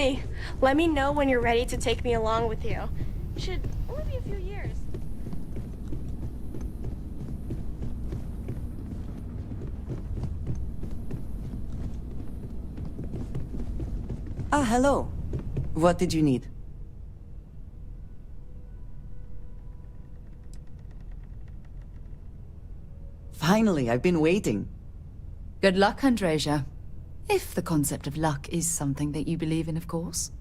Hey, let me know when you're ready to take me along with you. Should only be a few years. Ah, hello. What did you need? Finally, I've been waiting. Good luck, Andreja. If the concept of luck is something that you believe in, of course.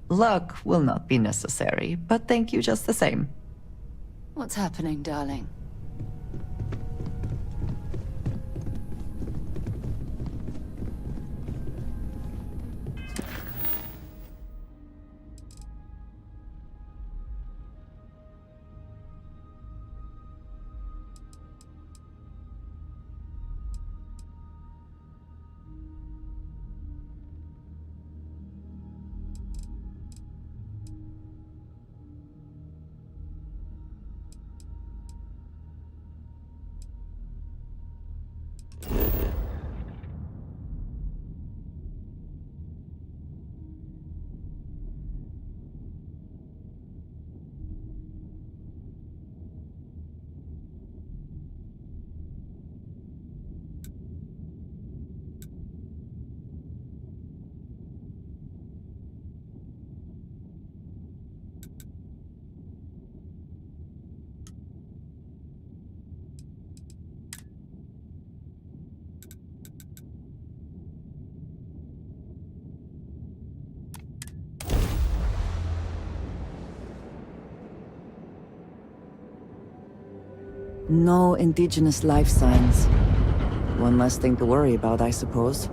Luck will not be necessary, but thank you just the same. What's happening, darling? No indigenous life signs. One less thing to worry about, I suppose.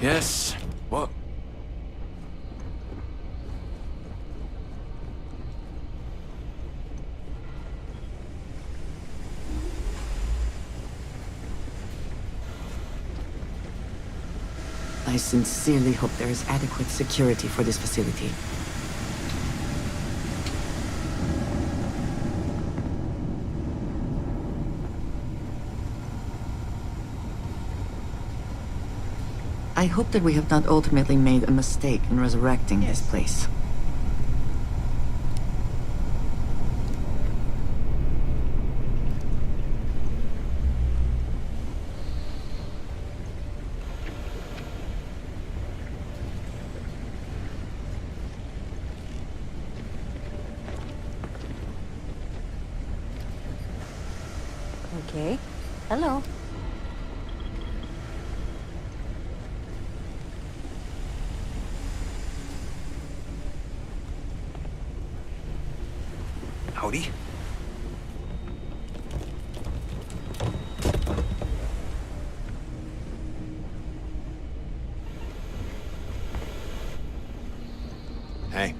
Yes. What? I sincerely hope there is adequate security for this facility. I hope that we have not ultimately made a mistake in resurrecting this place. Okay. Hello. Howdy? Hey.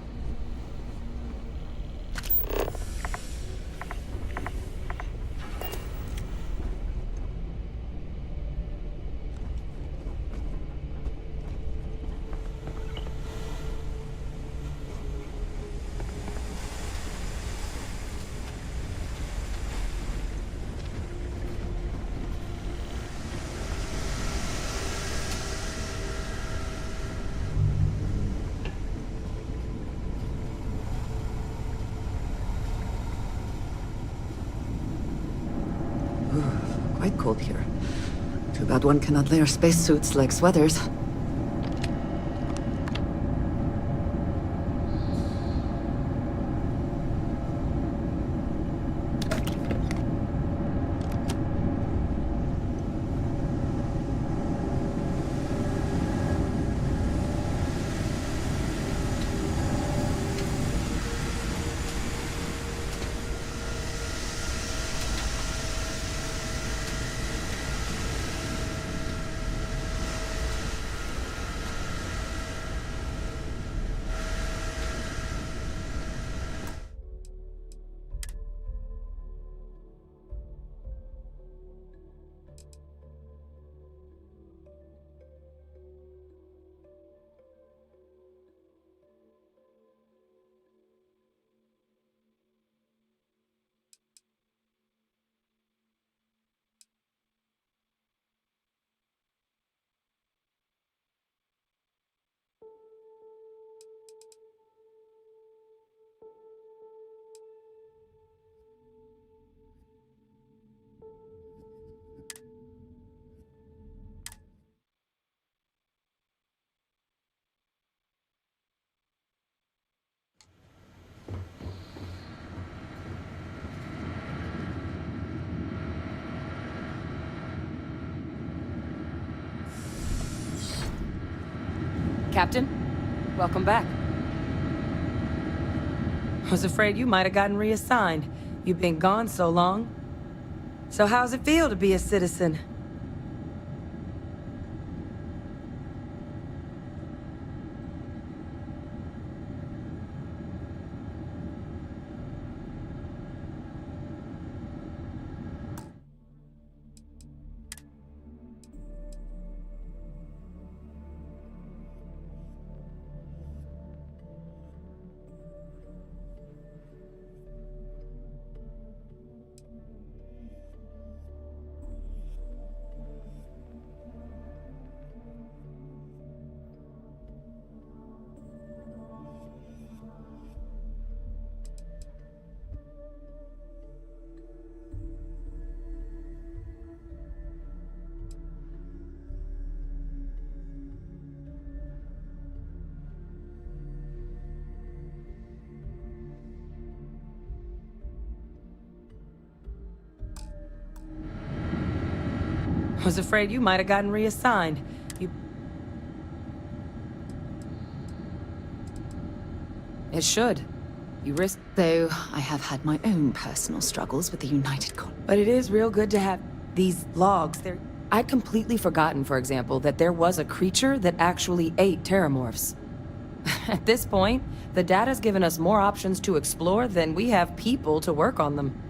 Quite cold here. Too bad one cannot layer spacesuits like sweaters. Captain, welcome back. Was afraid you might have gotten reassigned. You've been gone so long. So how's it feel to be a citizen? Was afraid you might have gotten reassigned. It should. You risk... Though I have had my own personal struggles with the United Colony. But it is real good to have these logs. I'd completely forgotten, for example, that there was a creature that actually ate terramorphs. At this point, the data's given us more options to explore than we have people to work on them.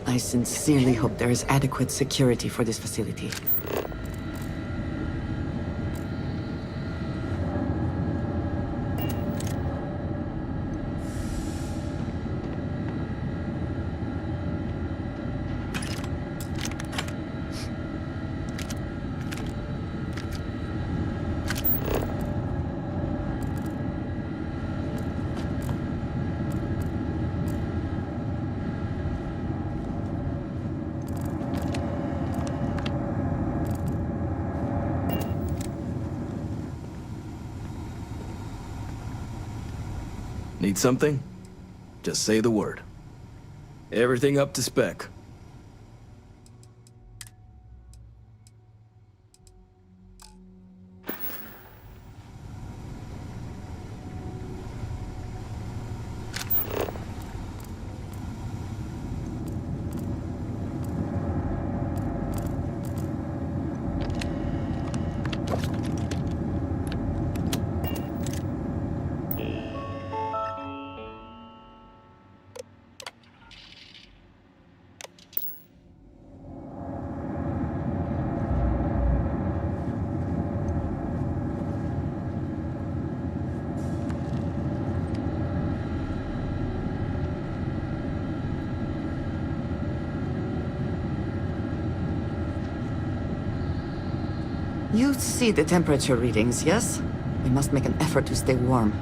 I sincerely hope there is adequate security for this facility. Need something? Just say the word. Everything up to spec. You see the temperature readings, yes? We must make an effort to stay warm.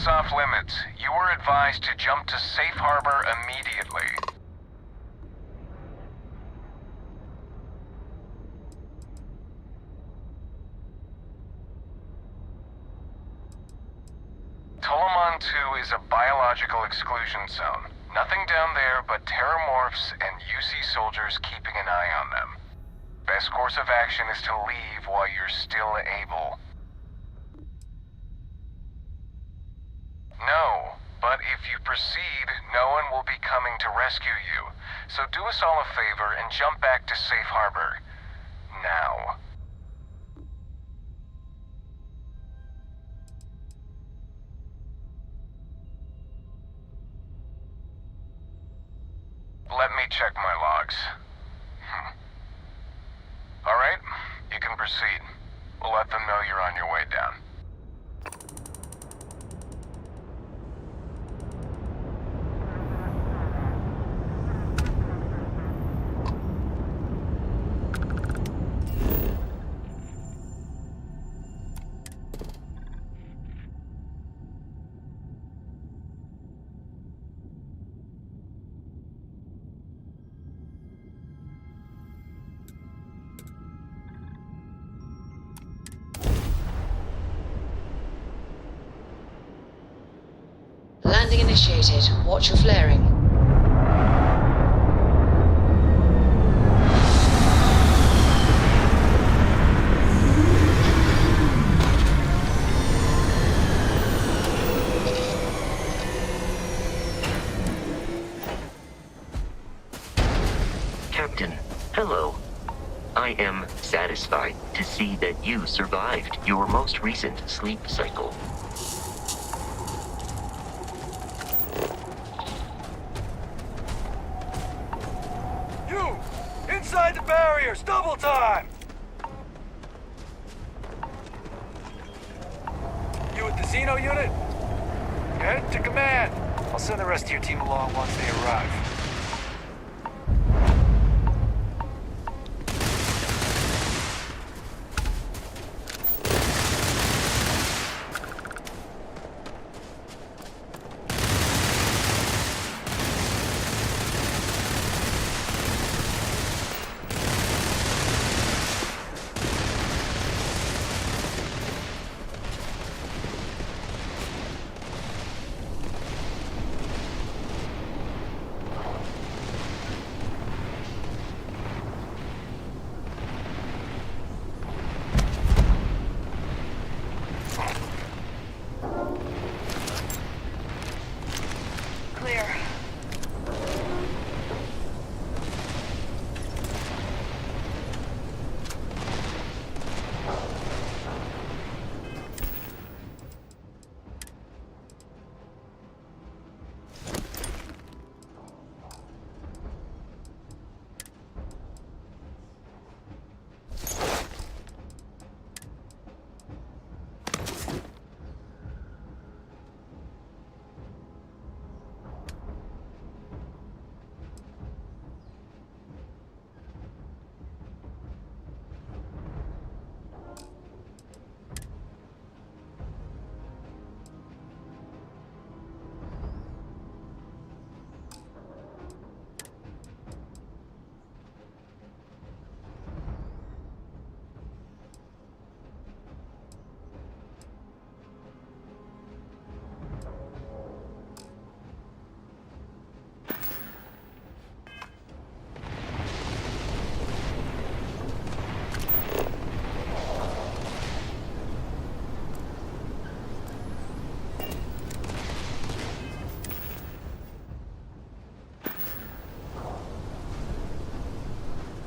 was off limits. You were advised to jump to safe harbor immediately. Tolomon 2 is a biological exclusion zone. Nothing down there but terramorphs and UC soldiers keeping an eye on them. Best course of action is to leave while you're still able. No, but if you proceed, no one will be coming to rescue you. So do us all a favor and jump back to safe harbor. Now. Let me check my logs. All right, you can proceed. We'll let them know you're on your way down. Landing initiated. Watch your flaring. Captain, hello. I am satisfied to see that you survived your most recent sleep cycle. Inside the barriers! Double time! You with the Xeno unit? Head to command. I'll send the rest of your team along once they arrive.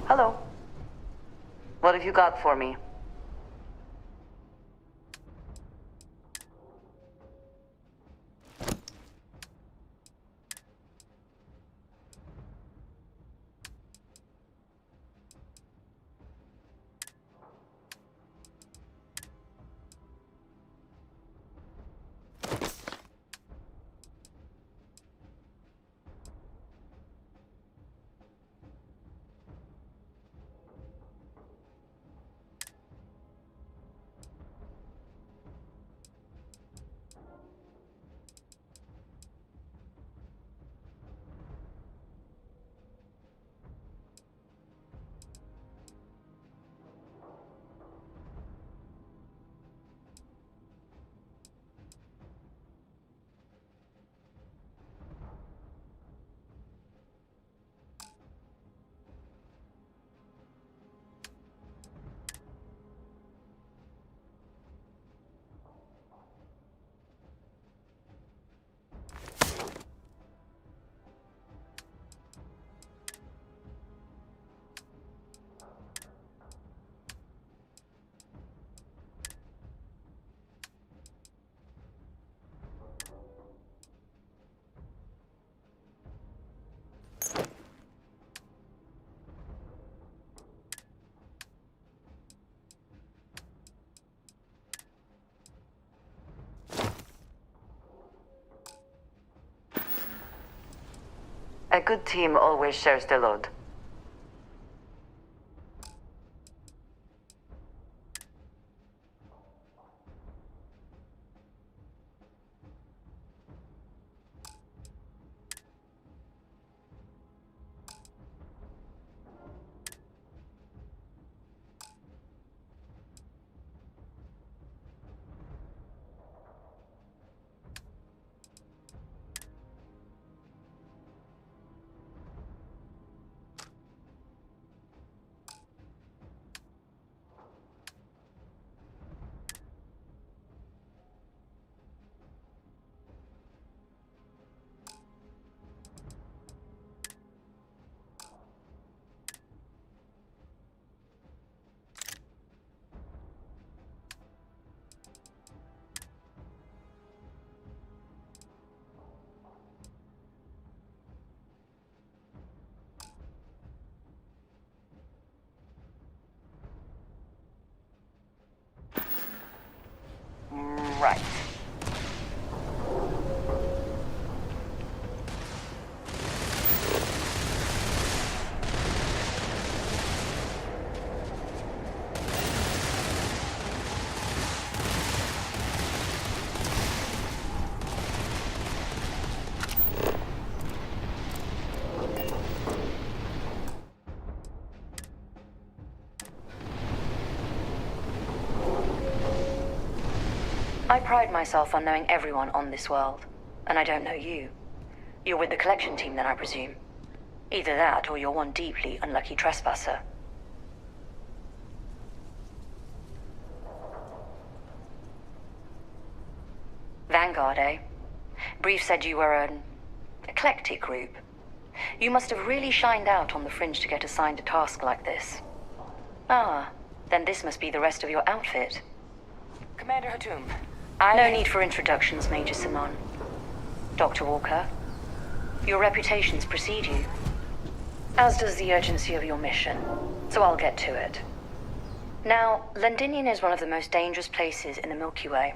Hello. What have you got for me? A good team always shares the load. Right. I pride myself on knowing everyone on this world, and I don't know you. You're with the collection team then, I presume. Either that, or you're one deeply unlucky trespasser. Vanguard, eh? Brief said you were an eclectic group. You must have really shined out on the fringe to get assigned a task like this. Ah, then this must be the rest of your outfit. Commander Hatum. No need for introductions, Major Simon. Dr. Walker, your reputations precede you, as does the urgency of your mission, so I'll get to it. Now, Londinium is one of the most dangerous places in the Milky Way.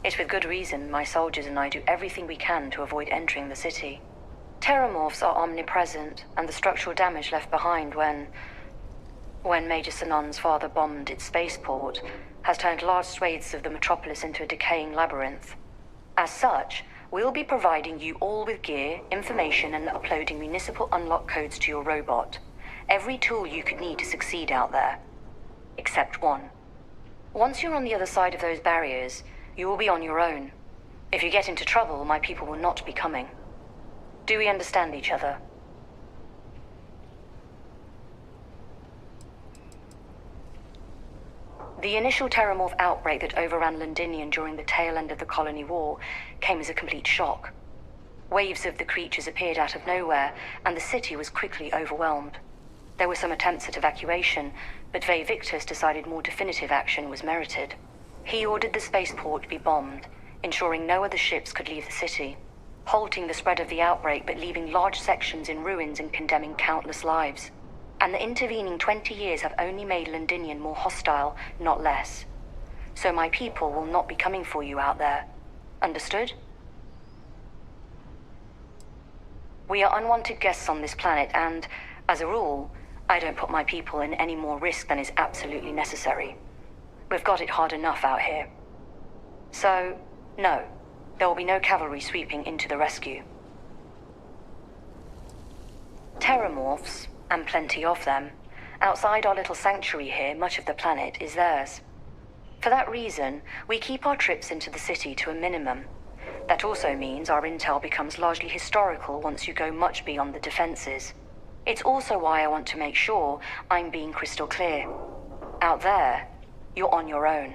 It's with good reason my soldiers and I do everything we can to avoid entering the city. Terramorphs are omnipresent, and the structural damage left behind when Major Sinon's father bombed its spaceport has turned large swathes of the metropolis into a decaying labyrinth. As such, we'll be providing you all with gear, information, and uploading municipal unlock codes to your robot. Every tool you could need to succeed out there. Except one. Once you're on the other side of those barriers, you will be on your own. If you get into trouble, my people will not be coming. Do we understand each other? The initial Terramorph outbreak that overran Londinium during the tail end of the Colony War came as a complete shock. Waves of the creatures appeared out of nowhere, and the city was quickly overwhelmed. There were some attempts at evacuation, but Ve Victus decided more definitive action was merited. He ordered the spaceport to be bombed, ensuring no other ships could leave the city, halting the spread of the outbreak but leaving large sections in ruins and condemning countless lives. And the intervening 20 years have only made Londinium more hostile, not less. So my people will not be coming for you out there. Understood? We are unwanted guests on this planet, and, as a rule, I don't put my people in any more risk than is absolutely necessary. We've got it hard enough out here. So, no, there will be no cavalry sweeping into the rescue. Terramorphs, and plenty of them, outside our little sanctuary here, much of the planet is theirs. For that reason, we keep our trips into the city to a minimum. That also means our intel becomes largely historical once you go much beyond the defenses. It's also why I want to make sure I'm being crystal clear. Out there, you're on your own.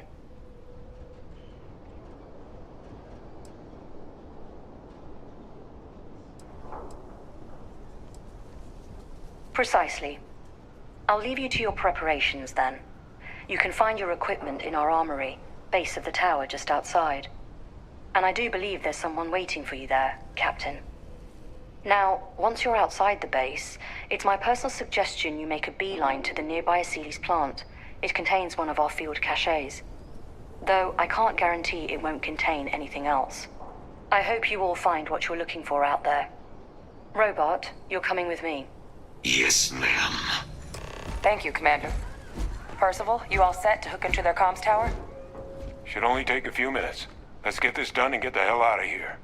Precisely. I'll leave you to your preparations then. You can find your equipment in our armory, base of the tower just outside. And I do believe there's someone waiting for you there, Captain. Now, once you're outside the base, it's my personal suggestion you make a beeline to the nearby Aceles plant. It contains one of our field caches. Though I can't guarantee it won't contain anything else. I hope you all find what you're looking for out there. Robot, you're coming with me. Yes, ma'am. Thank you, Commander. Percival, you all set to hook into their comms tower? Should only take a few minutes. Let's get this done and get the hell out of here.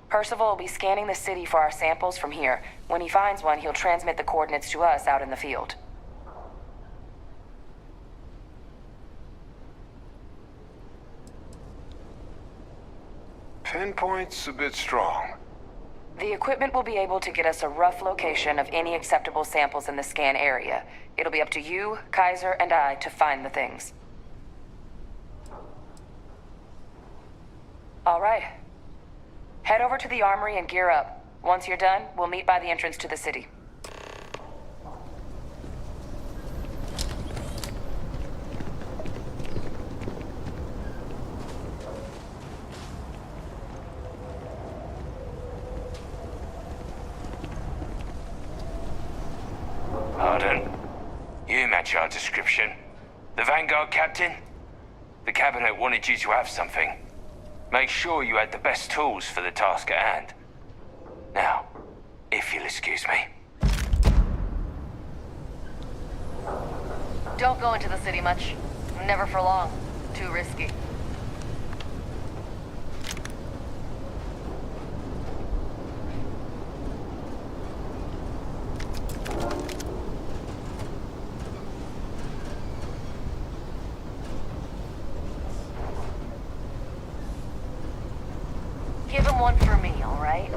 Percival will be scanning the city for our samples from here. When he finds one, he'll transmit the coordinates to us out in the field. Pinpoint's a bit strong. The equipment will be able to get us a rough location of any acceptable samples in the scan area. It'll be up to you, Kaiser, and I to find the things. All right. Head over to the armory and gear up. Once you're done, we'll meet by the entrance to the city. Pardon? You match our description. The Vanguard captain? The Cabinet wanted you to have something. Make sure you had the best tools for the task at hand. Now, if you'll excuse me. Don't go into the city much. Never for long. Too risky. Give him one for me, all right?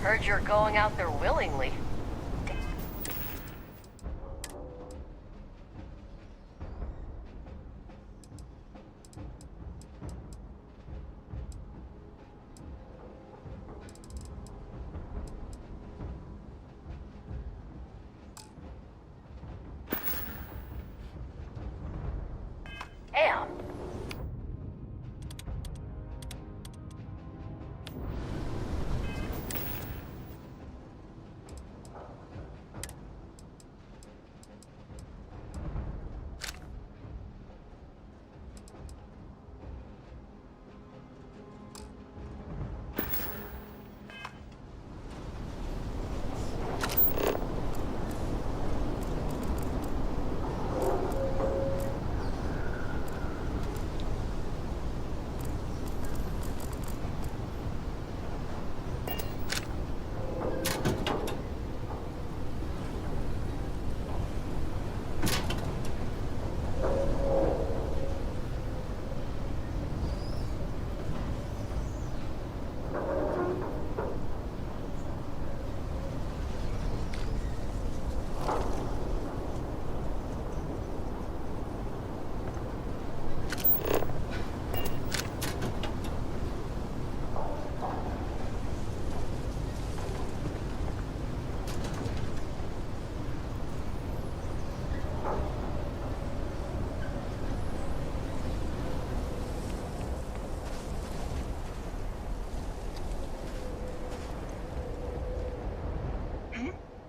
Heard you're going out there willingly. Damn.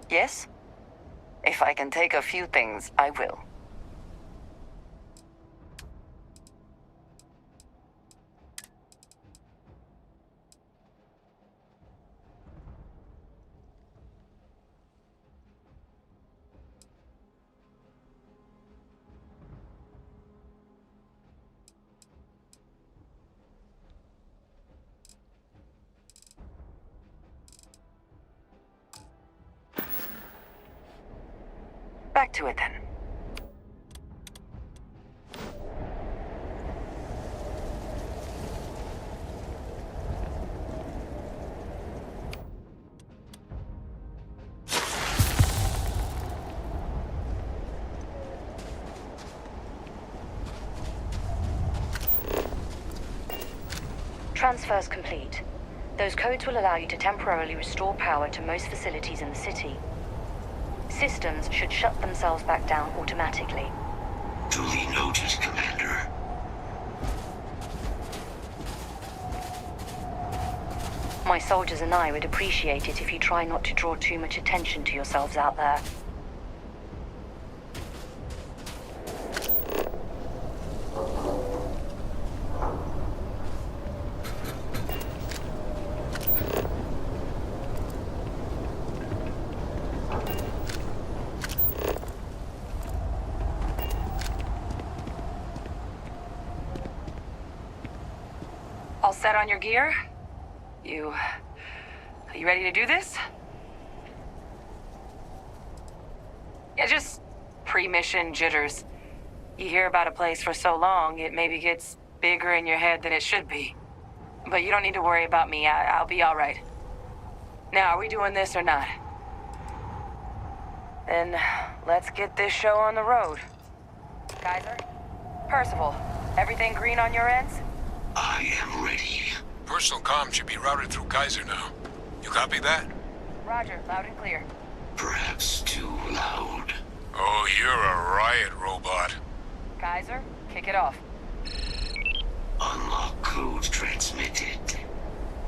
Yes? If I can take a few things, I will. Back to it then. Transfers complete. Those codes will allow you to temporarily restore power to most facilities in the city. Systems should shut themselves back down automatically. Duly noted, Commander. My soldiers and I would appreciate it if you try not to draw too much attention to yourselves out there. All set on your gear? Are you ready to do this? Yeah, just pre-mission jitters. You hear about a place for so long, it maybe gets bigger in your head than it should be. But you don't need to worry about me. I'll be all right. Now, are we doing this or not? Then let's get this show on the road. Kaiser? Percival, everything green on your ends? I am ready. Personal comm should be routed through Kaiser now. You copy that? Roger, loud and clear. Perhaps too loud. Oh, you're a riot robot. Kaiser, kick it off. Unlock code transmitted.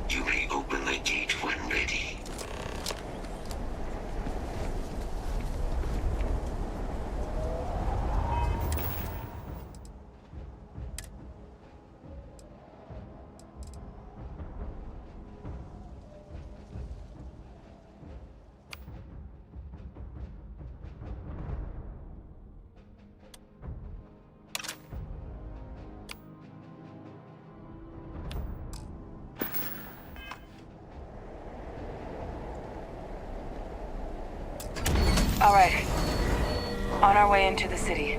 You may open the gate when ready. All right. On our way into the city.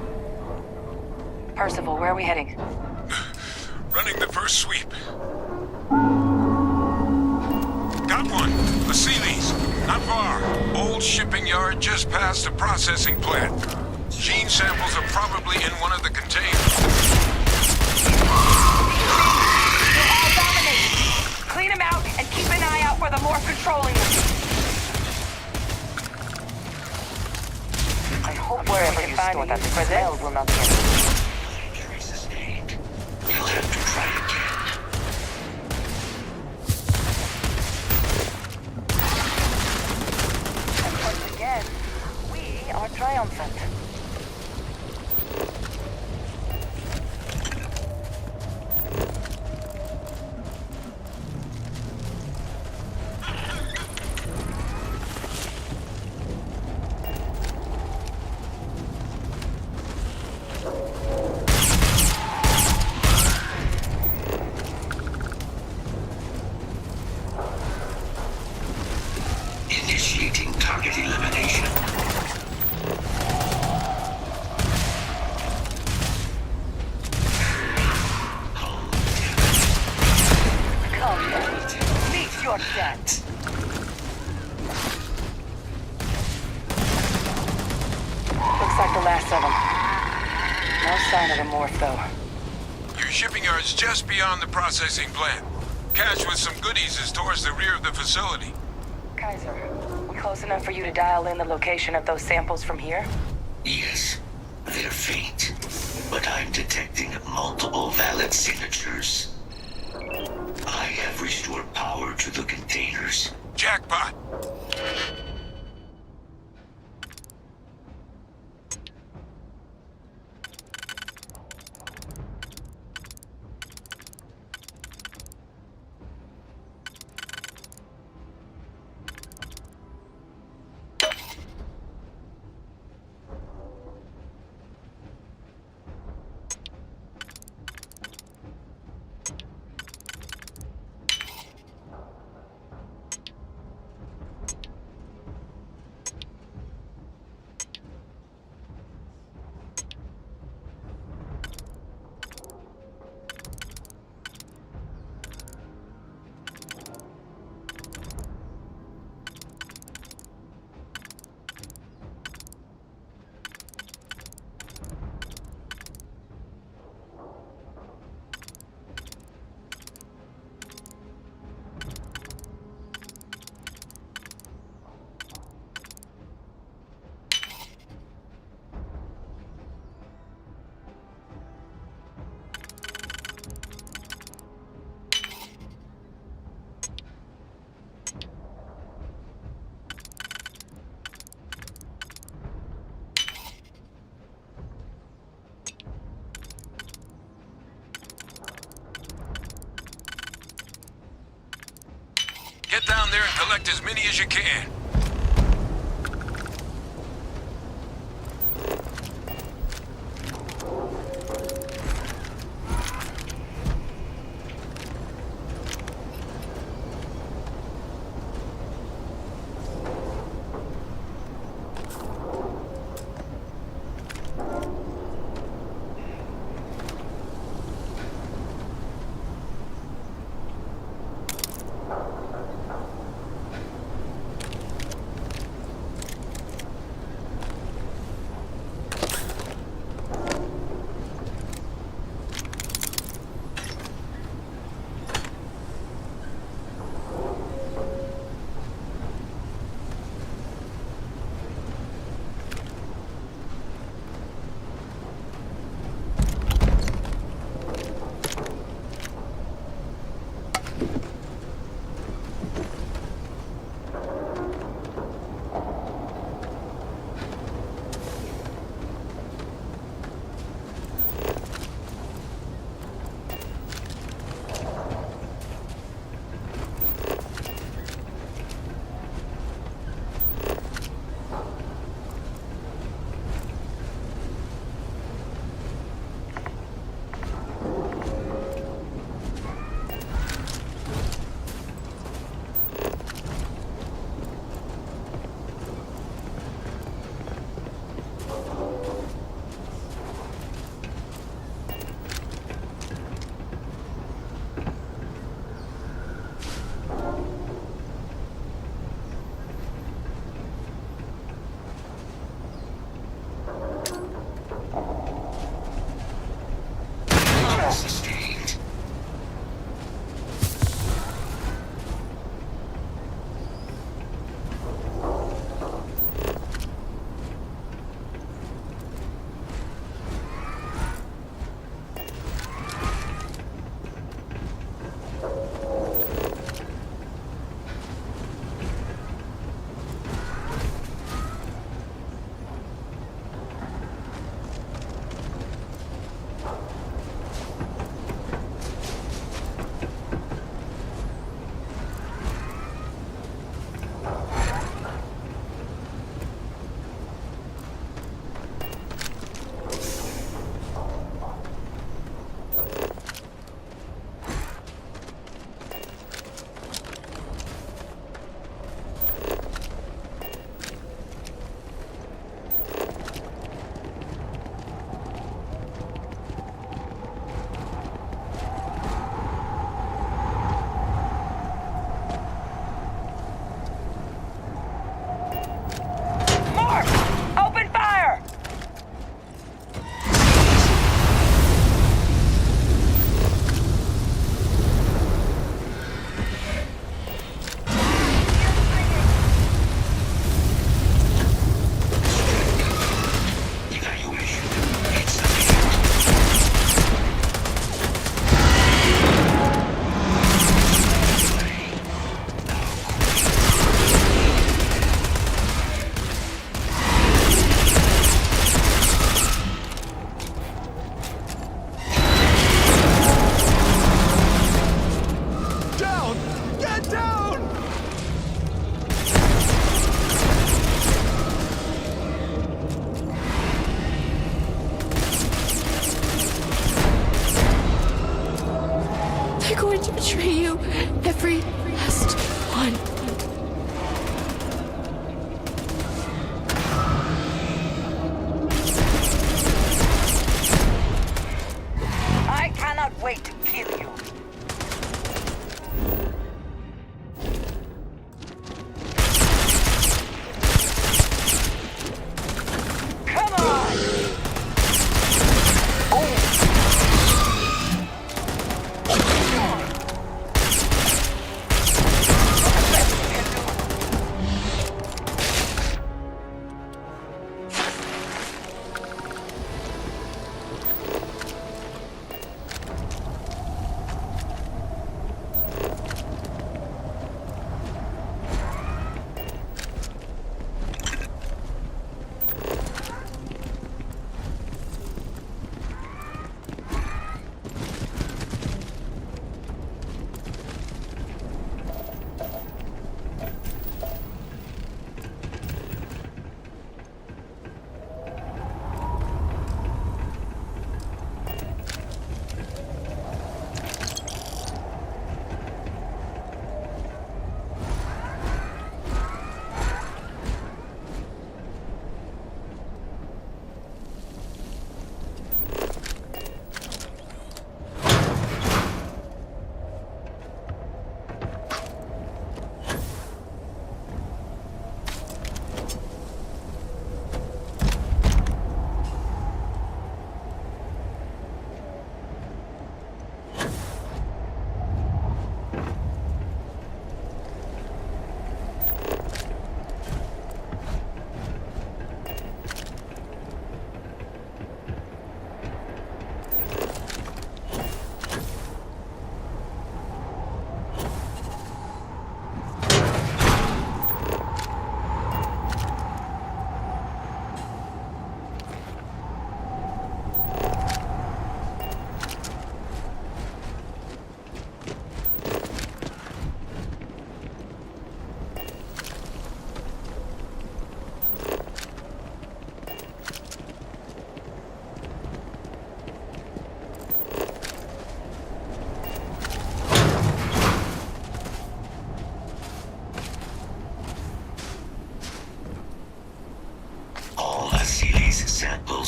Percival, where are we heading? Running the first sweep. Got one. Let's see these. Not far. Old shipping yard just past the processing plant. Gene samples are probably in one of the containers. They're all dominated. Clean them out and keep an eye out for the Morph controlling them. I hope wherever you store that smell will not get Injury sustained. You'll have to try again. And once again, we are triumphant. Initiating target elimination. Come, meet your death. Looks like the last of them. No sign of the Morph, though. Your shipping yard's just beyond the processing plant. Cache with some goodies is towards the rear of the facility. Kaiser, we close enough for you to dial in the location of those samples from here? Yes, they're faint, but I'm detecting multiple valid signatures. I have restored power to the containers. Jackpot! Get down there and collect as many as you can.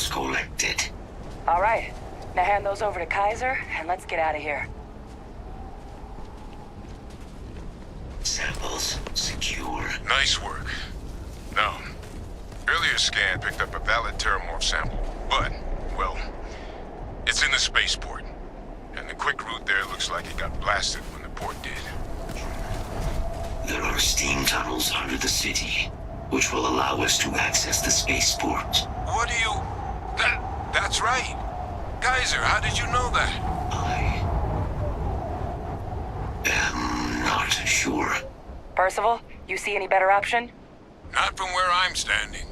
samples collected. All right. Now hand those over to Kaiser, and let's get out of here. Samples secure. Nice work. Now, earlier scan picked up a valid Terramorph sample, but, well, it's in the spaceport. And the quick route there looks like it got blasted when the port did. There are steam tunnels under the city, which will allow us to access the spaceport. What do you... That's right. Kaiser, how did you know that? I am not sure. Percival, you see any better option? Not from where I'm standing.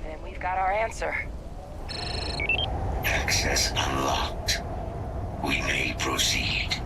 Then we've got our answer. Access unlocked. We may proceed.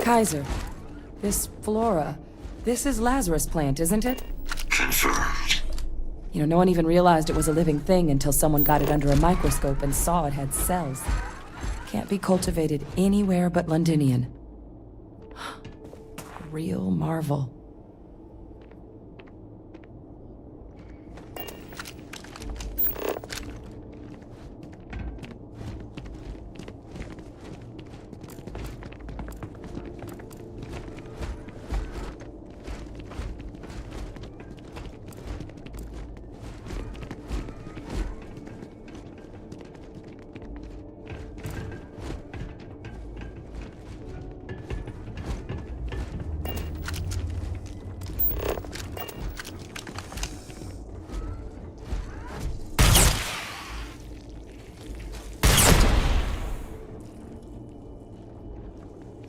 Kaiser, this flora, this is Lazarus plant, isn't it? Confirmed. You know, no one even realized it was a living thing until someone got it under a microscope and saw it had cells. Can't be cultivated anywhere but Londinian. Real marvel.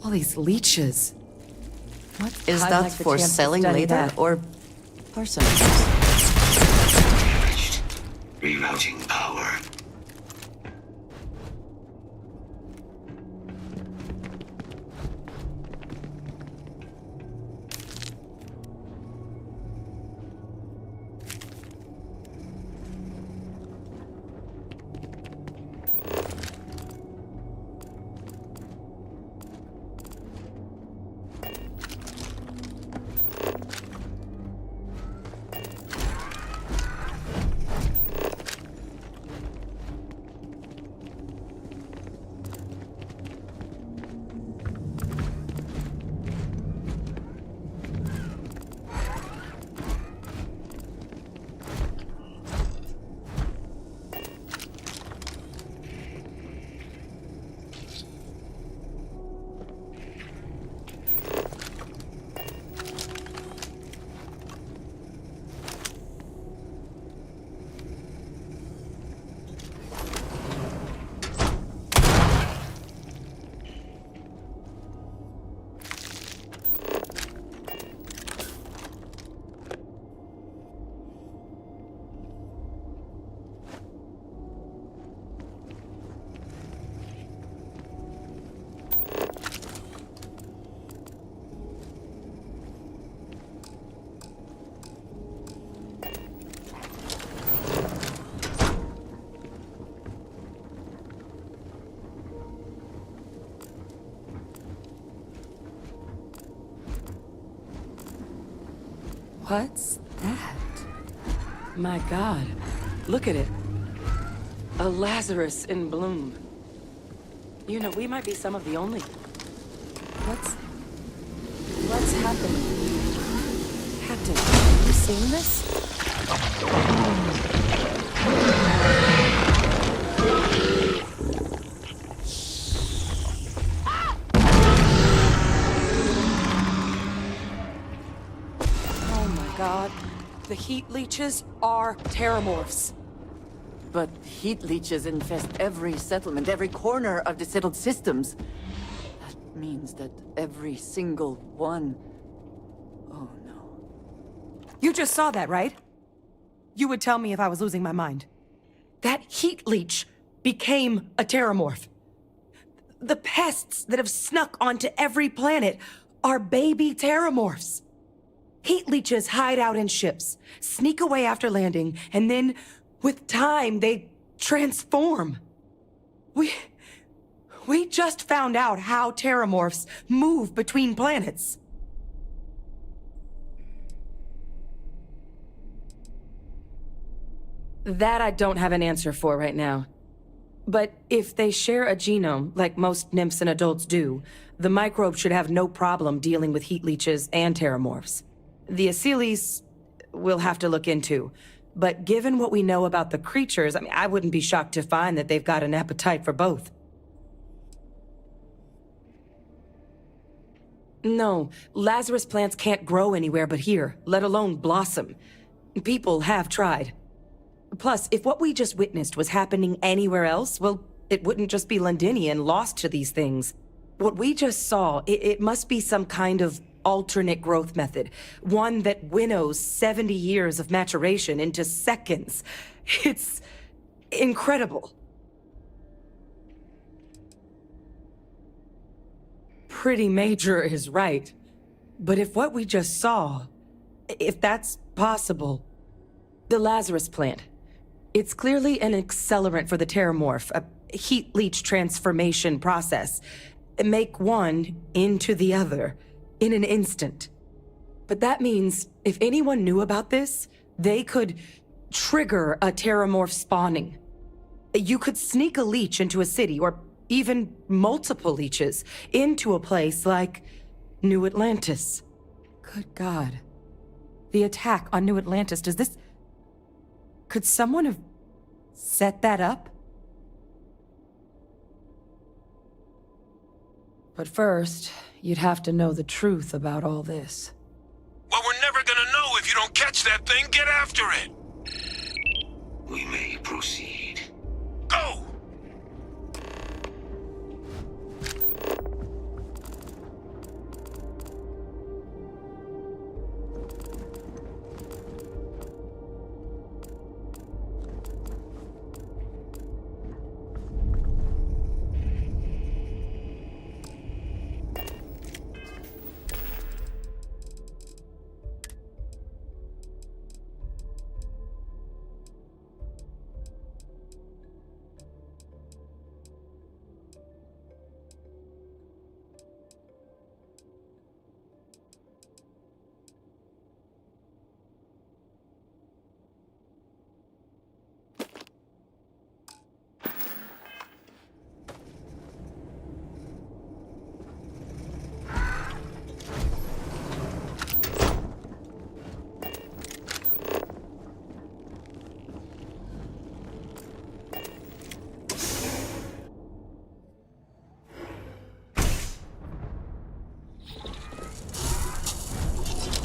All these leeches. What? Is I'd that like the for chance to selling study later that. or personal use? Damaged. Rerouting power. What's that? My God, look at it. A Lazarus in bloom. You know, we might be some of the only... What's happening? Captain, have you seen this? Oh my God. The heat leeches are terramorphs. But heat leeches infest every settlement, every corner of the settled systems. That means that every single one... Oh no. You just saw that, right? You would tell me if I was losing my mind. That heat leech became a terramorph. The pests that have snuck onto every planet are baby terramorphs. Heat leeches hide out in ships, sneak away after landing, and then, with time, they transform. We just found out how terramorphs move between planets. That I don't have an answer for right now. But if they share a genome, like most nymphs and adults do, the microbe should have no problem dealing with heat leeches and terramorphs. The Asylees we'll have to look into. But given what we know about the creatures, I wouldn't be shocked to find that they've got an appetite for both. No, Lazarus plants can't grow anywhere but here, let alone blossom. People have tried. Plus, if what we just witnessed was happening anywhere else, well, it wouldn't just be Londinian lost to these things. What we just saw, it must be some kind of alternate growth method. One that winnows 70 years of maturation into seconds. It's incredible. Pretty major is right. But if what we just saw, if that's possible, the Lazarus plant, it's clearly an accelerant for the terramorph, a heat leech transformation process. Make one into the other in an instant. But that means if anyone knew about this, they could trigger a terramorph spawning. You could sneak a leech into a city, or even multiple leeches, into a place like New Atlantis. Good God. The attack on New Atlantis, does this... Could someone have set that up? But first, you'd have to know the truth about all this. Well, we're never gonna know if you don't catch that thing. Get after it! We may proceed. Go!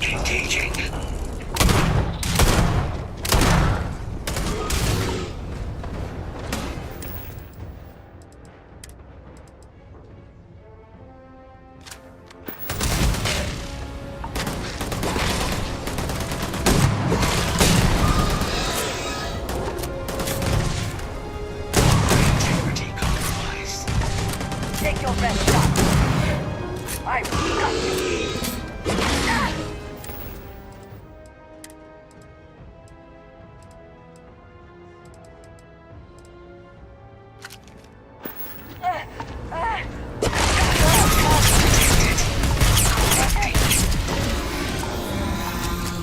Engaging. Integrity compromised. Take your best shot. I've got you.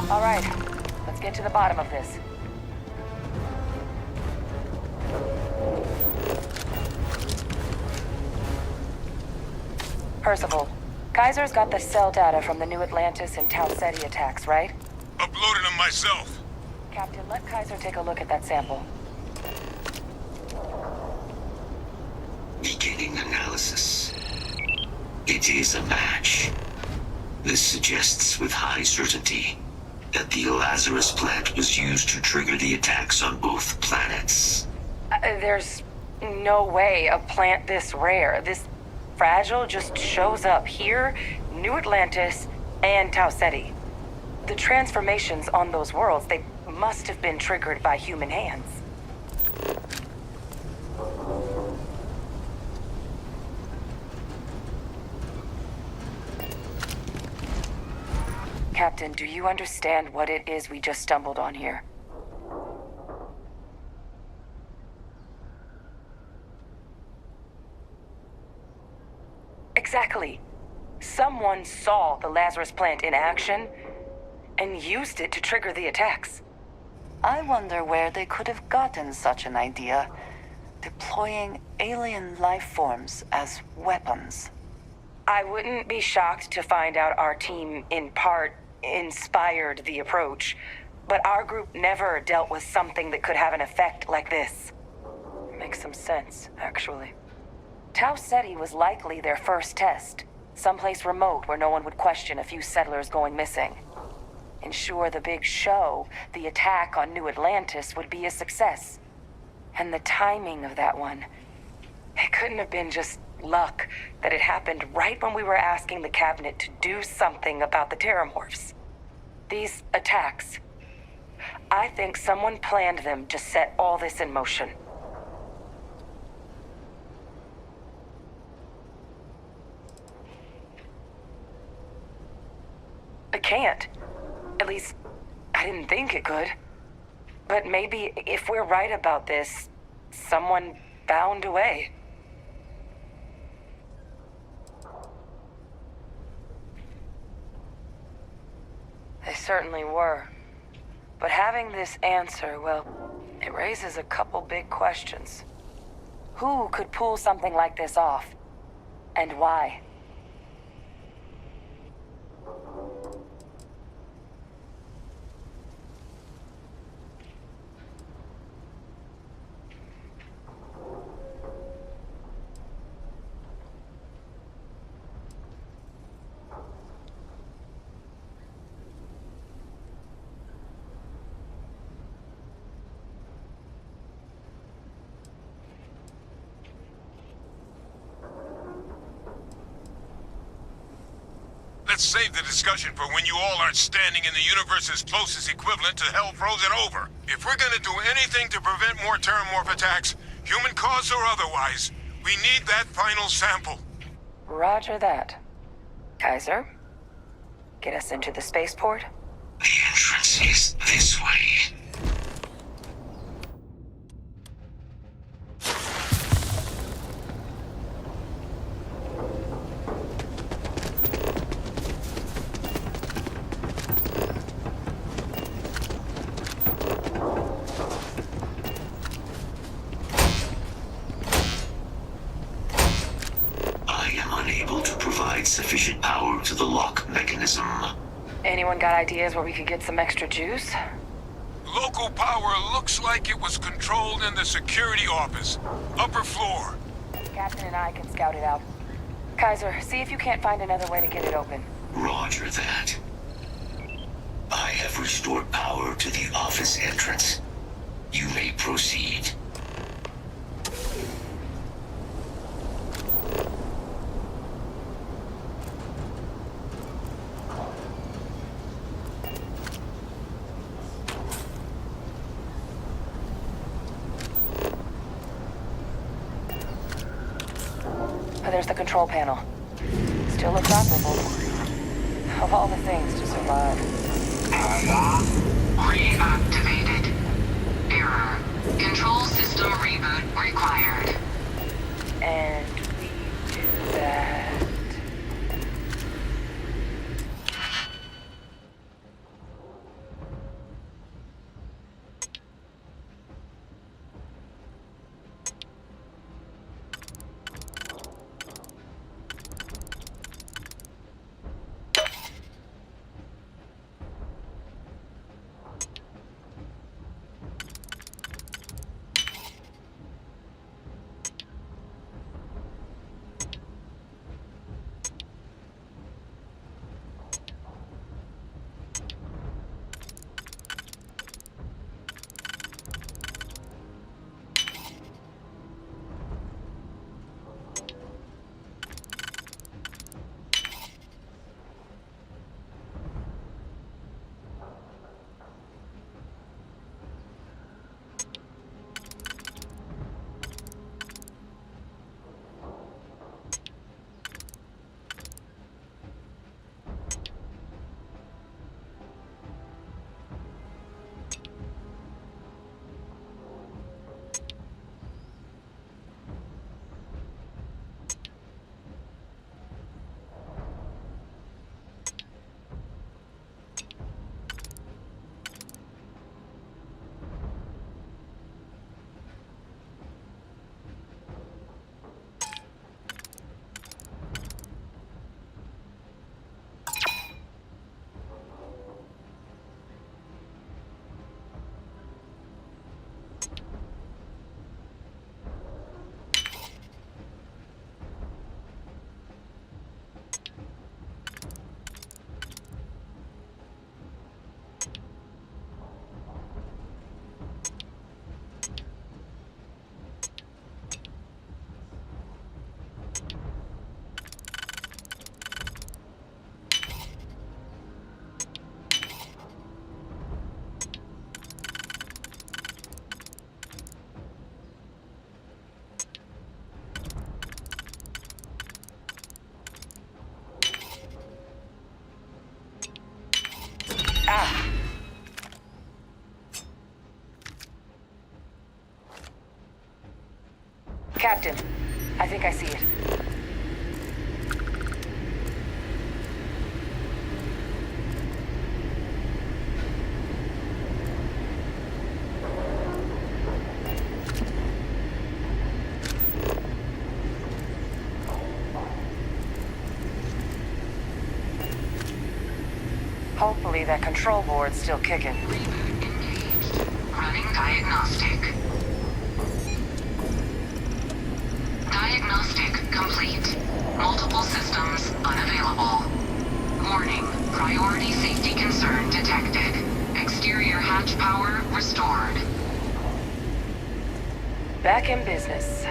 All right, let's get to the bottom of this. Percival, Kaiser's got the cell data from the New Atlantis and Tau Ceti attacks, right? Uploaded them myself. Captain, let Kaiser take a look at that sample. Beginning analysis. It is a match. This suggests with high certainty that the Lazarus plant was used to trigger the attacks on both planets. There's no way a plant this rare, this fragile, just shows up here, New Atlantis, and Tau Ceti. The transformations on those worlds, they must have been triggered by human hands. Captain, do you understand what it is we just stumbled on here? Exactly. Someone saw the Lazarus plant in action and used it to trigger the attacks. I wonder where they could have gotten such an idea, deploying alien life forms as weapons. I wouldn't be shocked to find out our team, in part, inspired the approach, but our group never dealt with something that could have an effect like this. Makes some sense, actually. Tau Ceti was likely their first test, someplace remote where no one would question a few settlers going missing. Ensure the big show, the attack on New Atlantis, would be a success. And the timing of that one, it couldn't have been just luck that it happened right when we were asking the cabinet to do something about the Terramorphs. These attacks, I think someone planned them to set all this in motion. It can't. At least, I didn't think it could. But maybe if we're right about this, someone found a way. They certainly were. But having this answer, well, it raises a couple big questions. Who could pull something like this off? And why? Let's save the discussion for when you all aren't standing in the universe's closest equivalent to hell frozen over. If we're gonna do anything to prevent more Terramorph attacks, human cause or otherwise, we need that final sample. Roger that. Kaiser, get us into the spaceport? The entrance is this way. Sufficient power to the lock mechanism. Anyone got ideas where we could get some extra juice? Local power looks like it was controlled in the security office. Upper floor. Captain and I can scout it out. Kaiser, see if you can't find another way to get it open. Roger that. I have restored power to the office entrance. You may proceed. There's the control panel. Still looks operable. Of all the things to survive. Reactivated. Error. Control system reboot required. And we do that. Captain, I think I see it. Hopefully that control board's still kicking. Reboot engaged. Running diagnostic. Diagnostic complete. Multiple systems unavailable. Warning, priority safety concern detected. Exterior hatch power restored. Back in business.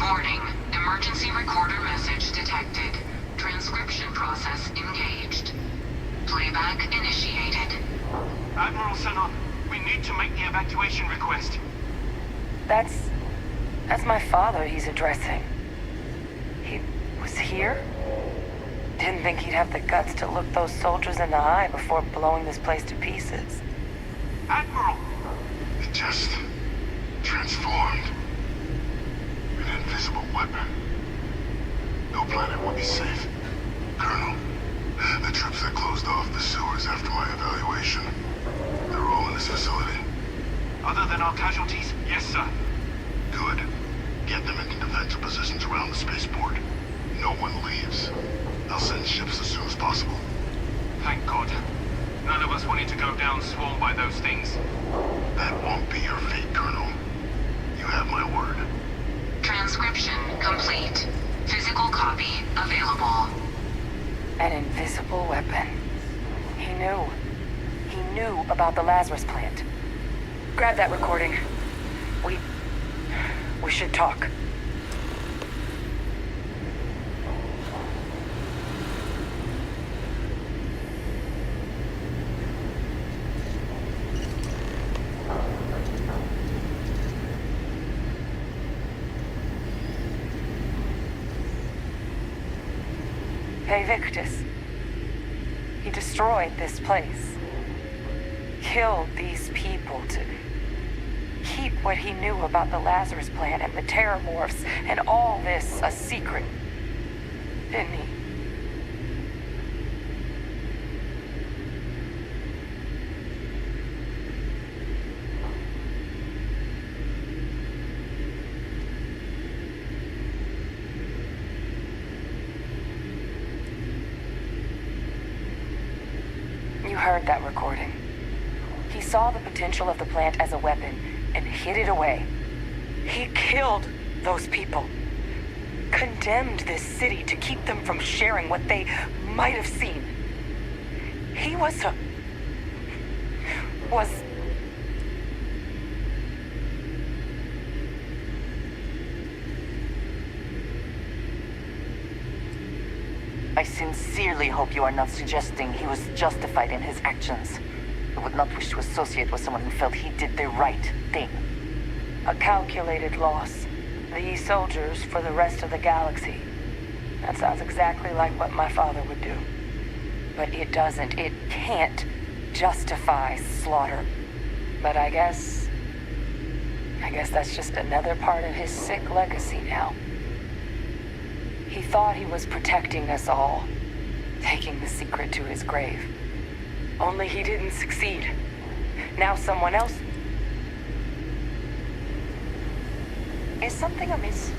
Warning, emergency recorder message detected. Transcription process engaged. Playback initiated. Admiral Senon, we need to make the evacuation request. That's my father he's addressing. He was here? Didn't think he'd have the guts to look those soldiers in the eye before blowing this place to pieces. Admiral! It just transformed. An invisible weapon. No planet will be safe. Colonel, the troops that closed off the sewers after my evaluation, they're all in this facility. Other than our casualties, yes, sir. Good. Get them into defensive positions around the spaceport. No one leaves. I'll send ships as soon as possible. Thank God. None of us wanted to go down swarmed by those things. That won't be your fate, Colonel. You have my word. Transcription complete. Physical copy available. An invisible weapon. He knew. He knew about the Lazarus plant. Grab that recording. We should talk. Hey, Victus. He destroyed this place. Killed these people to keep what he knew about the Lazarus plant and the Terramorphs and all this a secret. Didn't he? You heard that recording. He saw the potential of the plant as a weapon and hid it away. He killed those people. Condemned this city to keep them from sharing what they might have seen. He was I sincerely hope you are not suggesting he was justified in his actions. I would not wish to associate with someone who felt he did the right thing. a calculated loss. These soldiers for the rest of the galaxy. That sounds exactly like what my father would do. But it doesn't, it can't justify slaughter. But I guess that's just another part of his sick legacy now. He thought he was protecting us all, taking the secret to his grave. Only he didn't succeed. Now someone else... Is something amiss?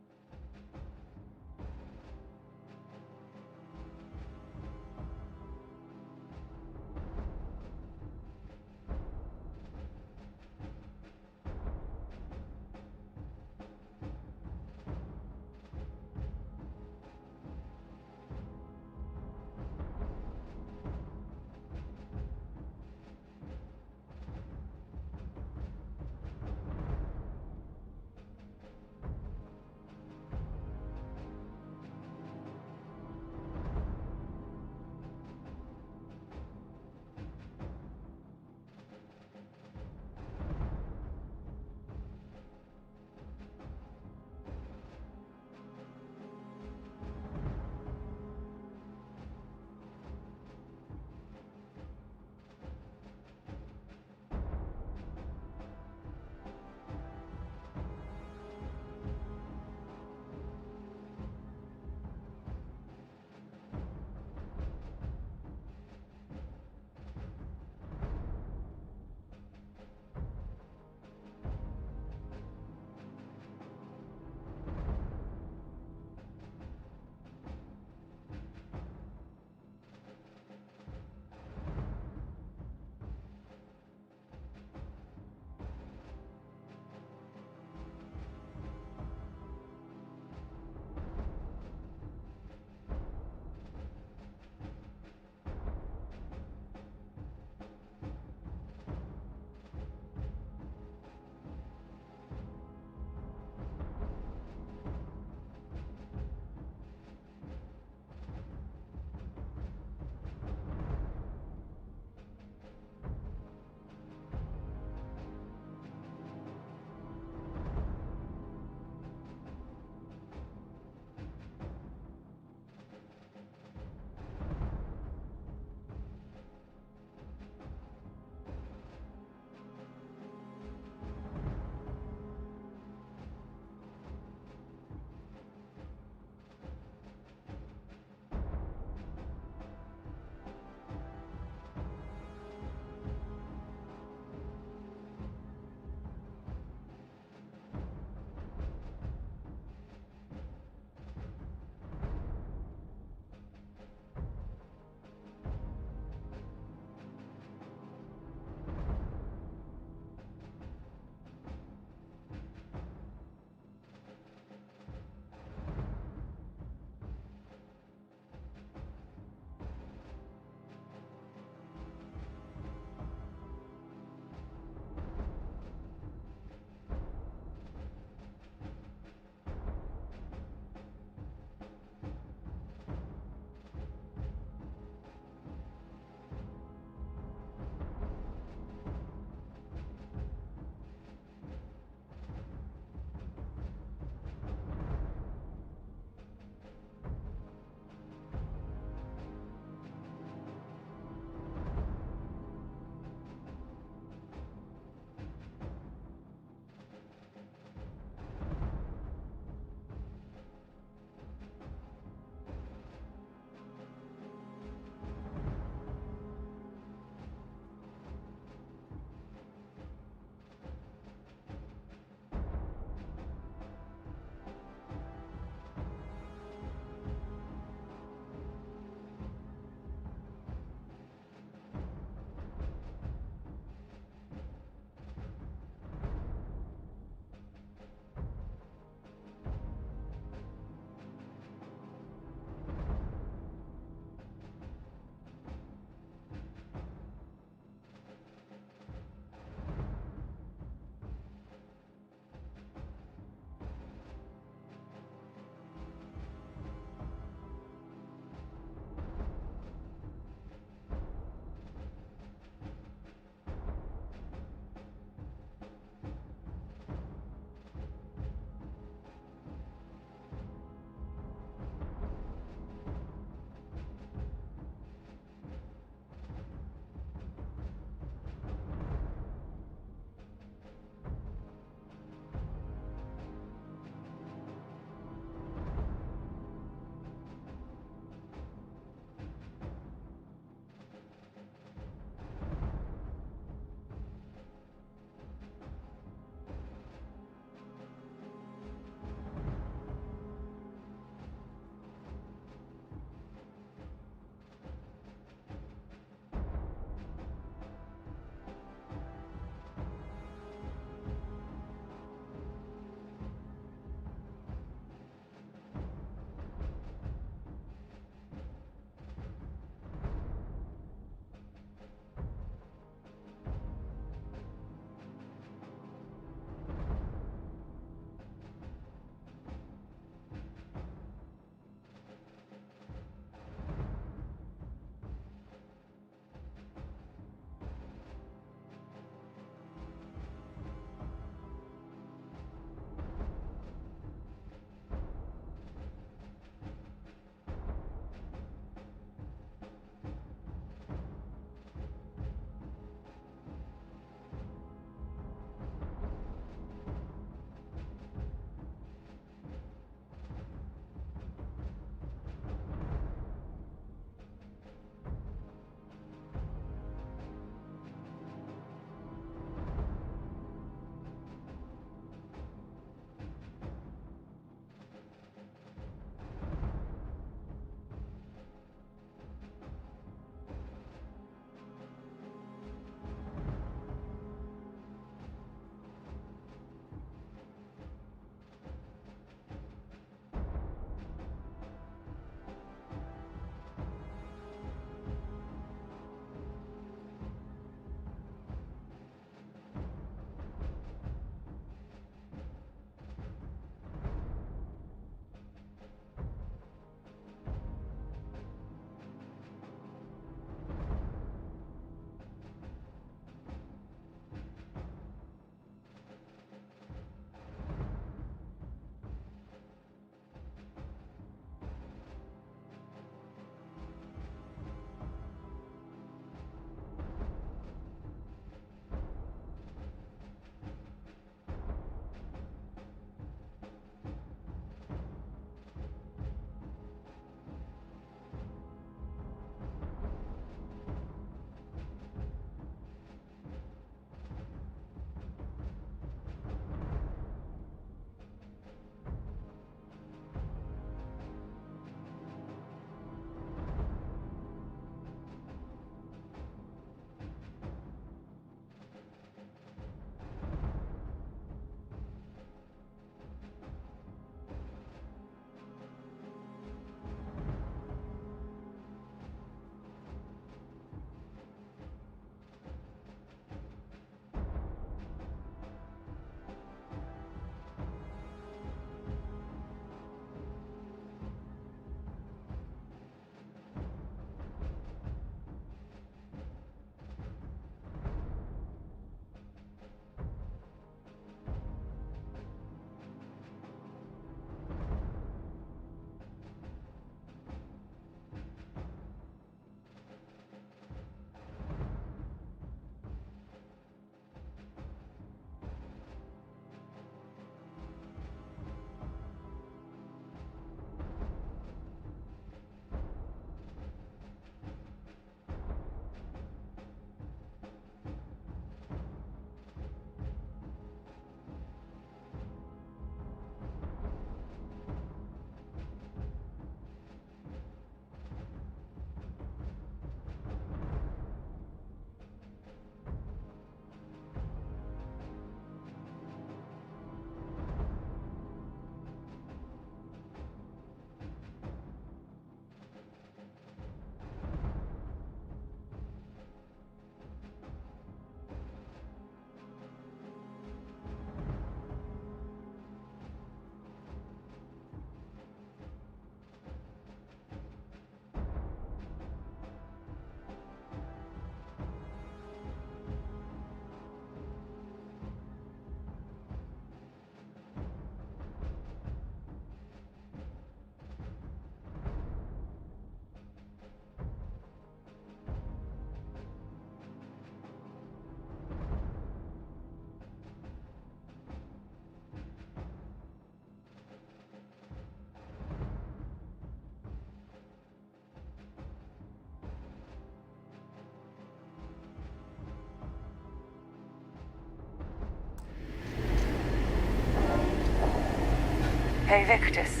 Hey, Victus.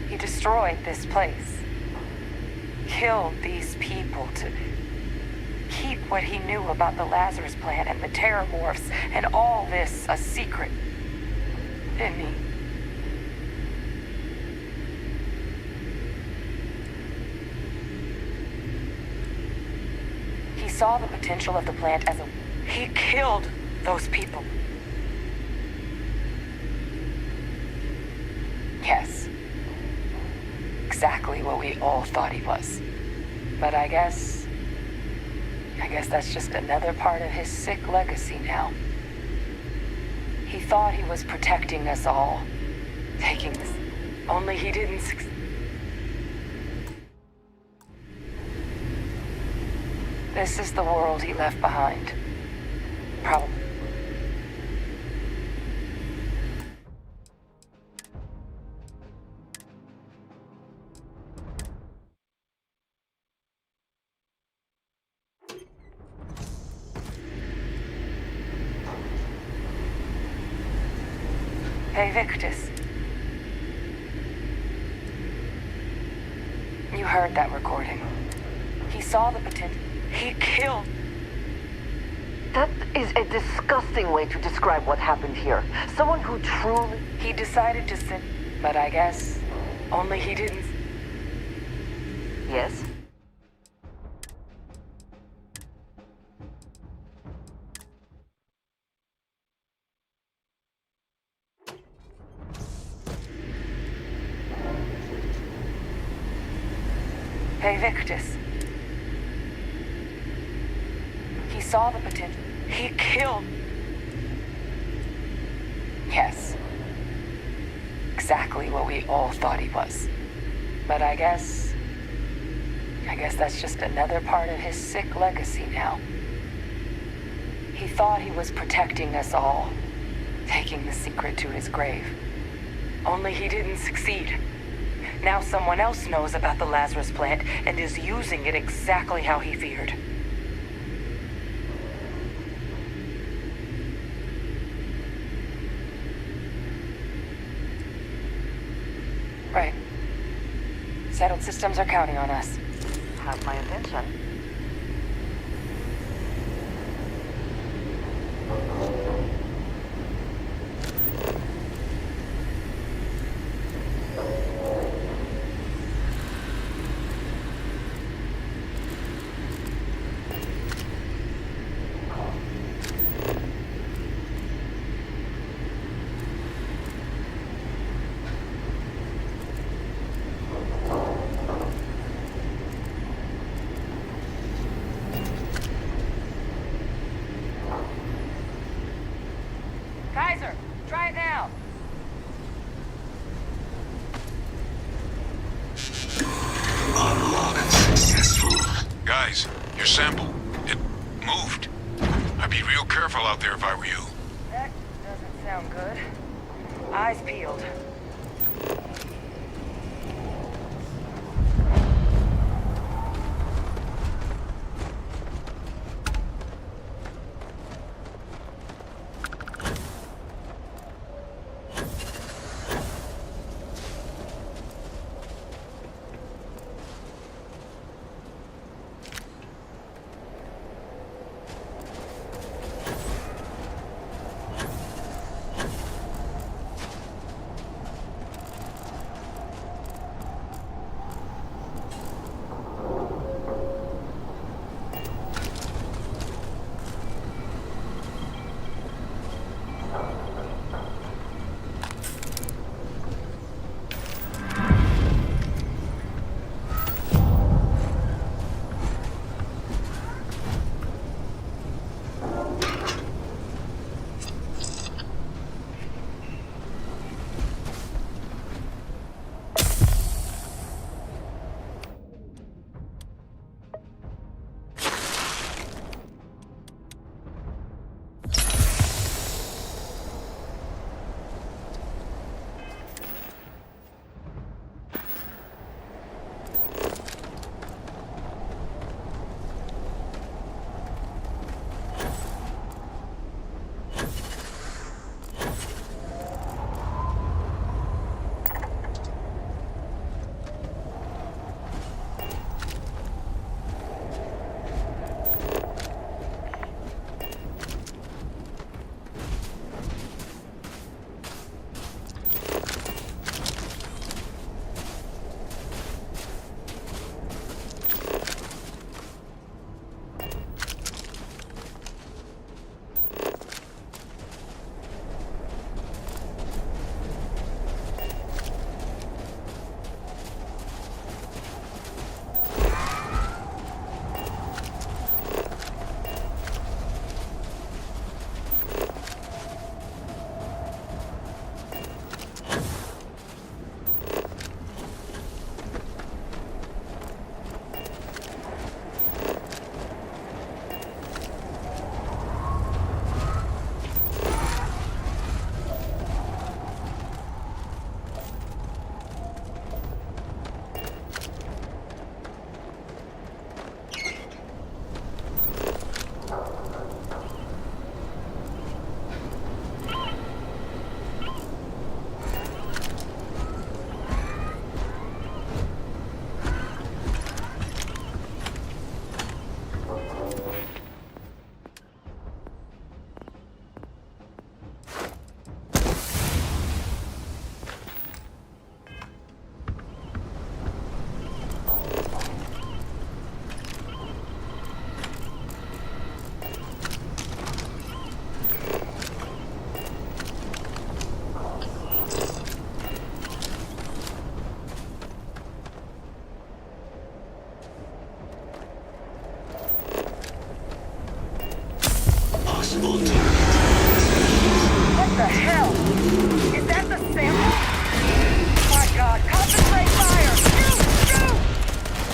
He destroyed this place. Killed these people to keep what he knew about the Lazarus plant and the Terramorphs and all this a secret. Didn't he? He saw the potential of the plant as a... He killed those people. Yes. Exactly what we all thought he was. But I guess that's just another part of his sick legacy now. He thought he was protecting us all. Taking this. Only he didn't succeed. This is the world he left behind. Probably. Hey, Victus. You heard that recording. He saw the potential. He killed. That is a disgusting way to describe what happened here. Someone who truly... He decided to sin, but I guess only he didn't. Yes? Hey, Victus. He saw the potential. He killed. Yes. Exactly what we all thought he was. But I guess that's just another part of his sick legacy now. He thought he was protecting us all, taking the secret to his grave. Only he didn't succeed. Now someone else knows about the Lazarus plant and is using it exactly how he feared. Right. Settled systems are counting on us. Have my attention. Kaiser, try it now. Unlock successful. Guys, your sample, it moved. I'd be real careful out there if I were you. That doesn't sound good. Eyes peeled.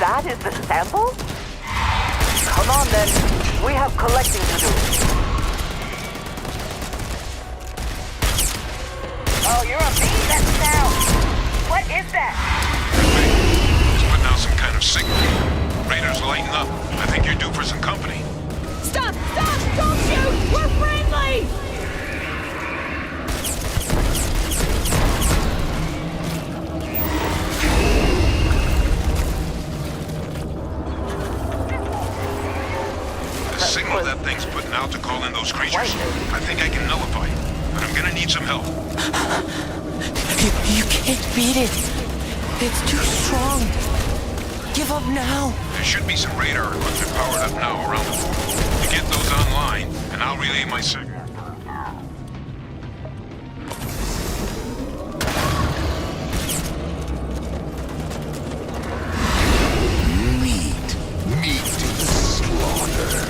That is the sample? Come on then. We have collecting to do. Oh, you're a bee? That sound. What is that? It's putting out some kind of signal. Raiders lighten up. I think you're due for some company. Stop! Stop! Don't shoot! We're friendly! The signal that thing's putting out to call in those creatures. I think I can nullify it, but I'm gonna need some help. You can't beat it. It's too strong. Give up now. There should be some radar equipment powered up now around the world. You get those online, and I'll relay my signal. Meat to the slaughter.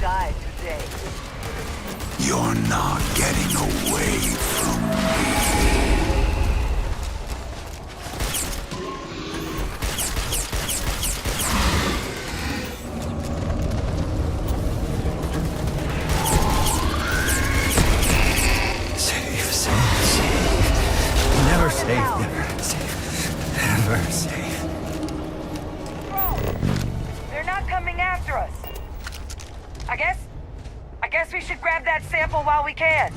Die today. You're not getting away from me. Save, save, save. Never save, never save. Never save. Bro, they're not coming after us. I guess we should grab that sample while we can.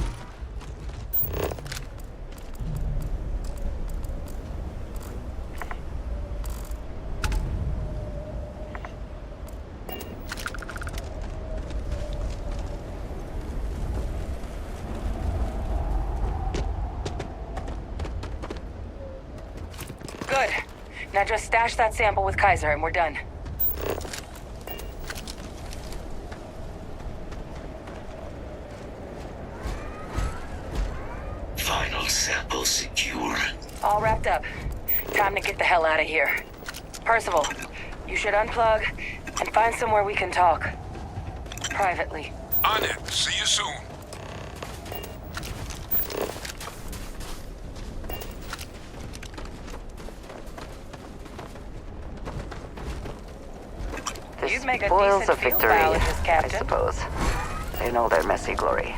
Good. Now just stash that sample with Kaiser and we're done. Final sample secure. All wrapped up. Time to get the hell out of here. Percival, you should unplug and find somewhere we can talk. Privately. On it. See you soon. The You'd make a spoils decent of field victory, biologist, I Captain. suppose. They know their messy glory.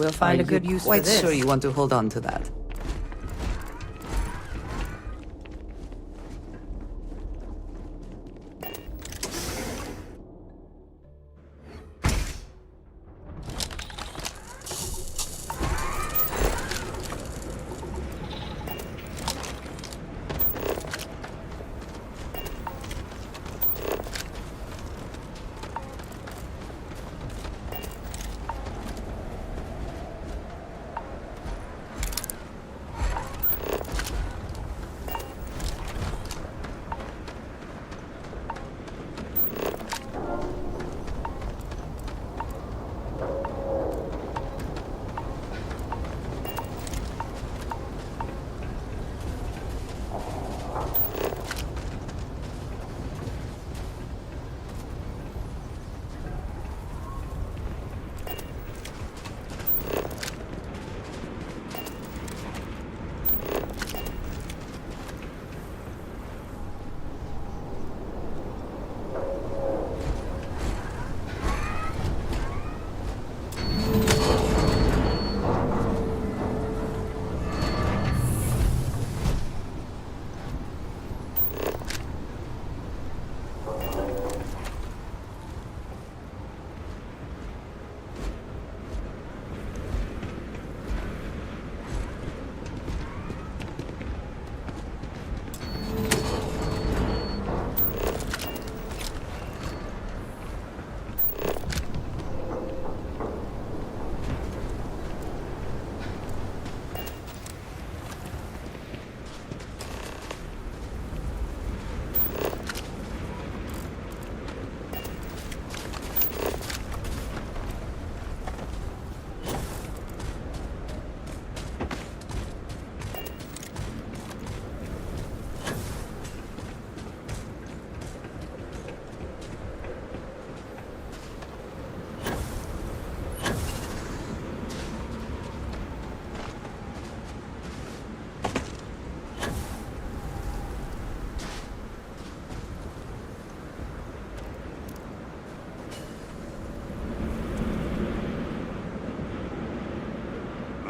We'll find a good use for quite this. sure you want to hold on to that?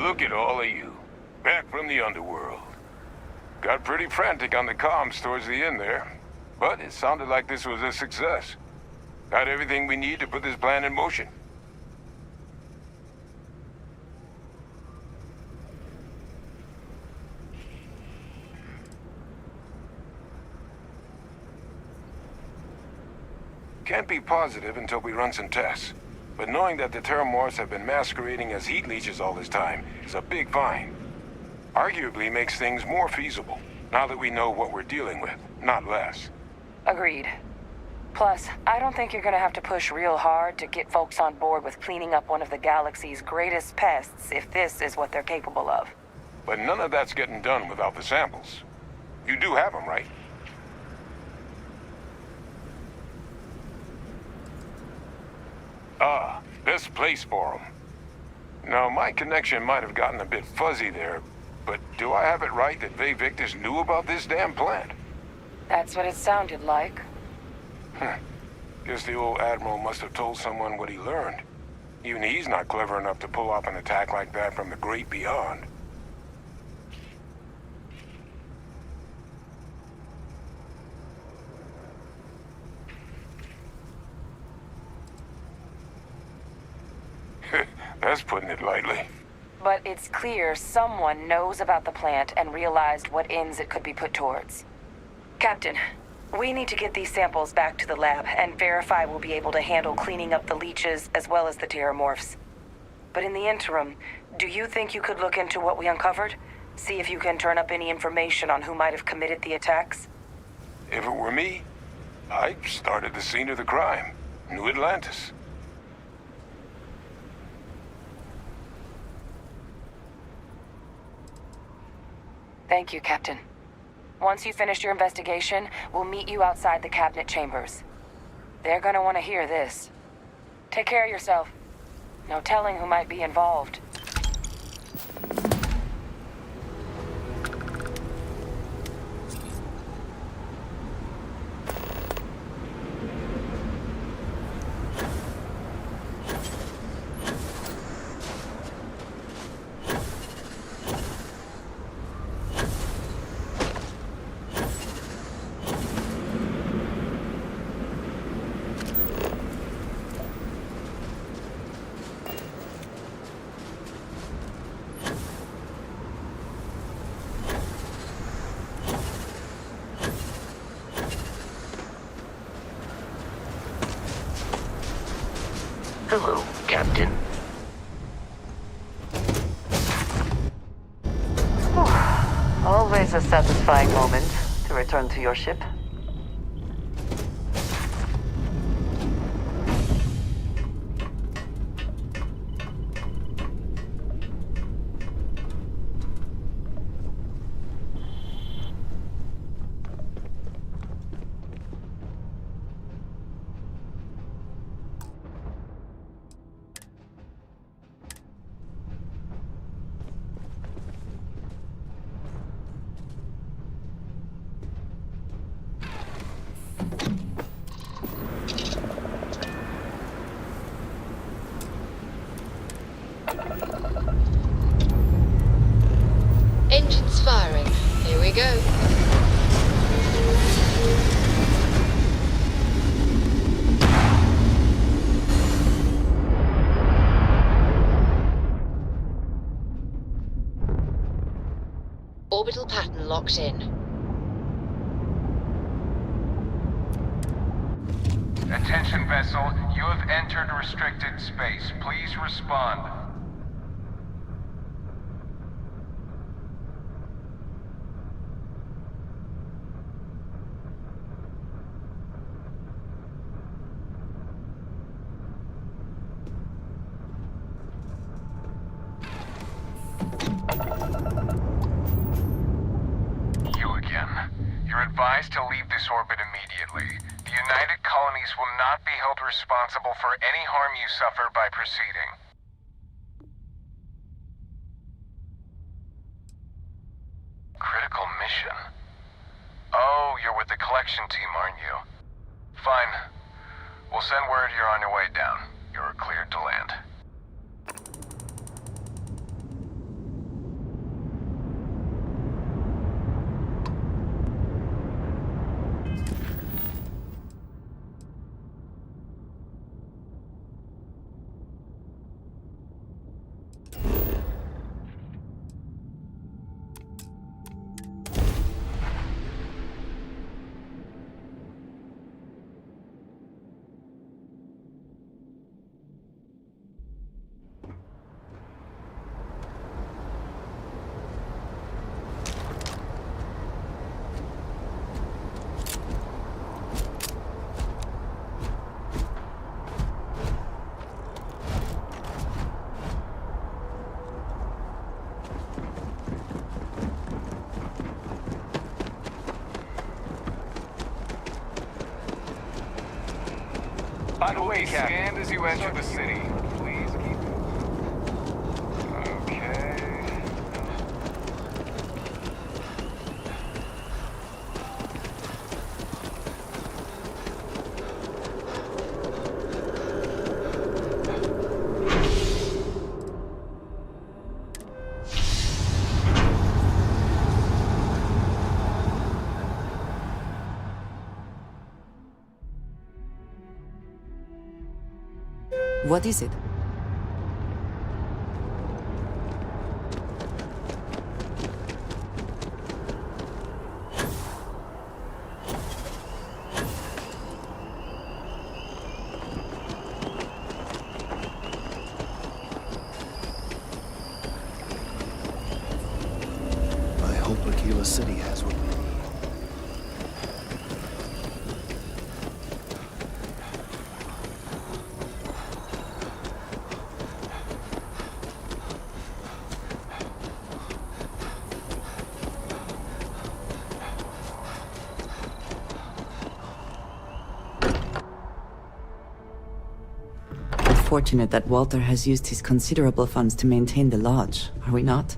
Look at all of you. Back from the underworld. Got pretty frantic on the comms towards the end there. But it sounded like this was a success. Got everything we need to put this plan in motion. Can't be positive until we run some tests. But knowing that the Terramorphs have been masquerading as heat leeches all this time is a big find. Arguably makes things more feasible, now that we know what we're dealing with, not less. Agreed. Plus, I don't think you're gonna have to push real hard to get folks on board with cleaning up one of the galaxy's greatest pests if this is what they're capable of. But none of that's getting done without the samples. You do have them, right? Ah, best place for them. Now, my connection might have gotten a bit fuzzy there, but do I have it right that Vay Victus knew about this damn plant? That's what it sounded like. Guess the old Admiral must have told someone what he learned. Even he's not clever enough to pull off an attack like that from the great beyond. That's putting it lightly. But it's clear someone knows about the plant and realized what ends it could be put towards. Captain, we need to get these samples back to the lab and verify we'll be able to handle cleaning up the leeches as well as the Terramorphs. But in the interim, do you think you could look into what we uncovered? See if you can turn up any information on who might have committed the attacks? If it were me, I'd start at the scene of the crime, New Atlantis. Thank you, Captain. Once you finish your investigation, we'll meet you outside the cabinet chambers. They're gonna want to hear this. Take care of yourself. No telling who might be involved. this a satisfying moment to return to your ship? Engines firing. Here we go. Orbital pattern locked in. Attention vessel, you have entered restricted space. Please respond. You're advised to leave this orbit immediately. The United Colonies will not be held responsible for any harm you suffer by proceeding. Critical mission? Oh, you're with the collection team, aren't you? Fine. We'll send word you're on your way down. You're cleared to land. By the way, scanned as you enter the city. Please keep it. Okay. What is it? I hope Aquila City has what we need. Fortunate that Walter has used his considerable funds to maintain the lodge, are we not?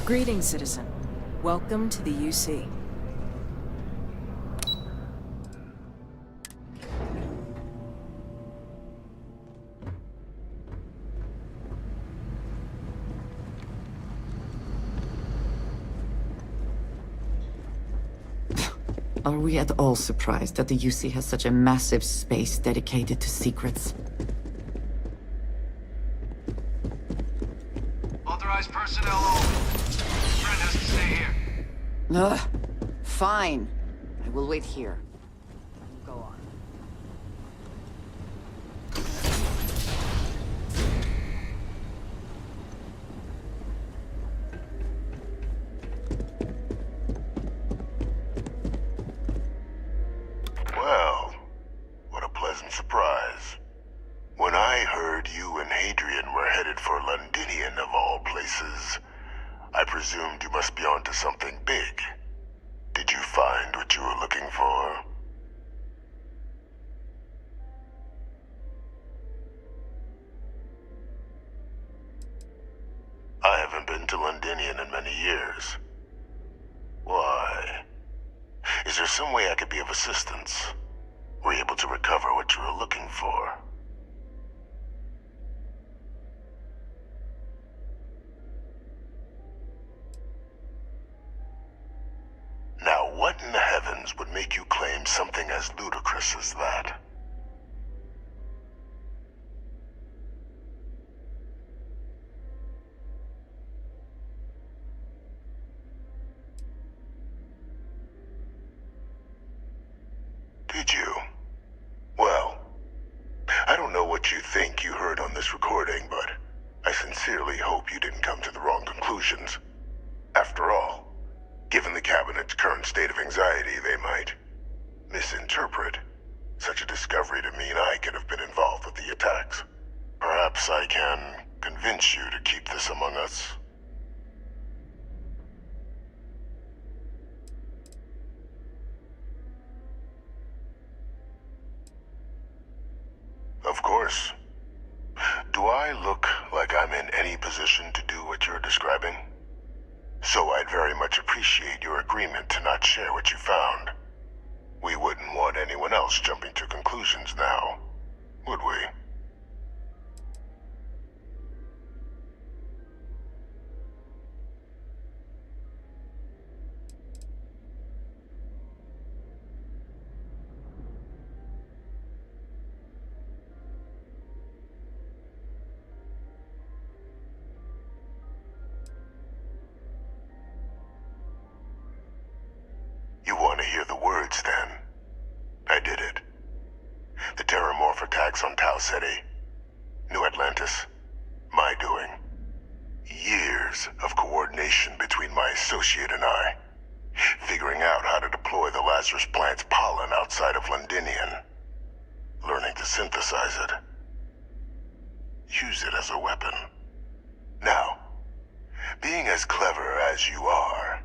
Greetings, citizen. Welcome to the UC. Are we at all surprised that the UC has such a massive space dedicated to secrets? Authorized personnel only. Friend has to stay here. Ugh. Fine. I will wait here. Go on. Well, what a pleasant surprise. When I heard you and Hadrian were headed for Londinian of all places, I presumed you must be onto something big. Did you find what you were looking for? I haven't been to Londinian in many years. Why? Is there some way I could be of assistance? Were you able to recover what you were looking for? Now, what in the heavens would make you claim something as ludicrous as that? Did you? Well, I don't know what you think you heard on this recording, but I sincerely hope you didn't come to the wrong conclusions. After all, given the Cabinet's current state of anxiety, they might misinterpret such a discovery to mean I could have been involved with the attacks. Perhaps I can convince you to keep this among us. Of course. Do I look like I'm in any position to do what you're describing? So I'd very much appreciate your agreement to not share what you found. We wouldn't want anyone else jumping to conclusions now, would we? You want to hear the words, then? I did it. The Terramorph attacks on Tau Ceti, New Atlantis, my doing. Years of coordination between my associate and I, figuring out how to deploy the Lazarus plant's pollen outside of Londinian, learning to synthesize it, use it as a weapon. Now, being as clever as you are,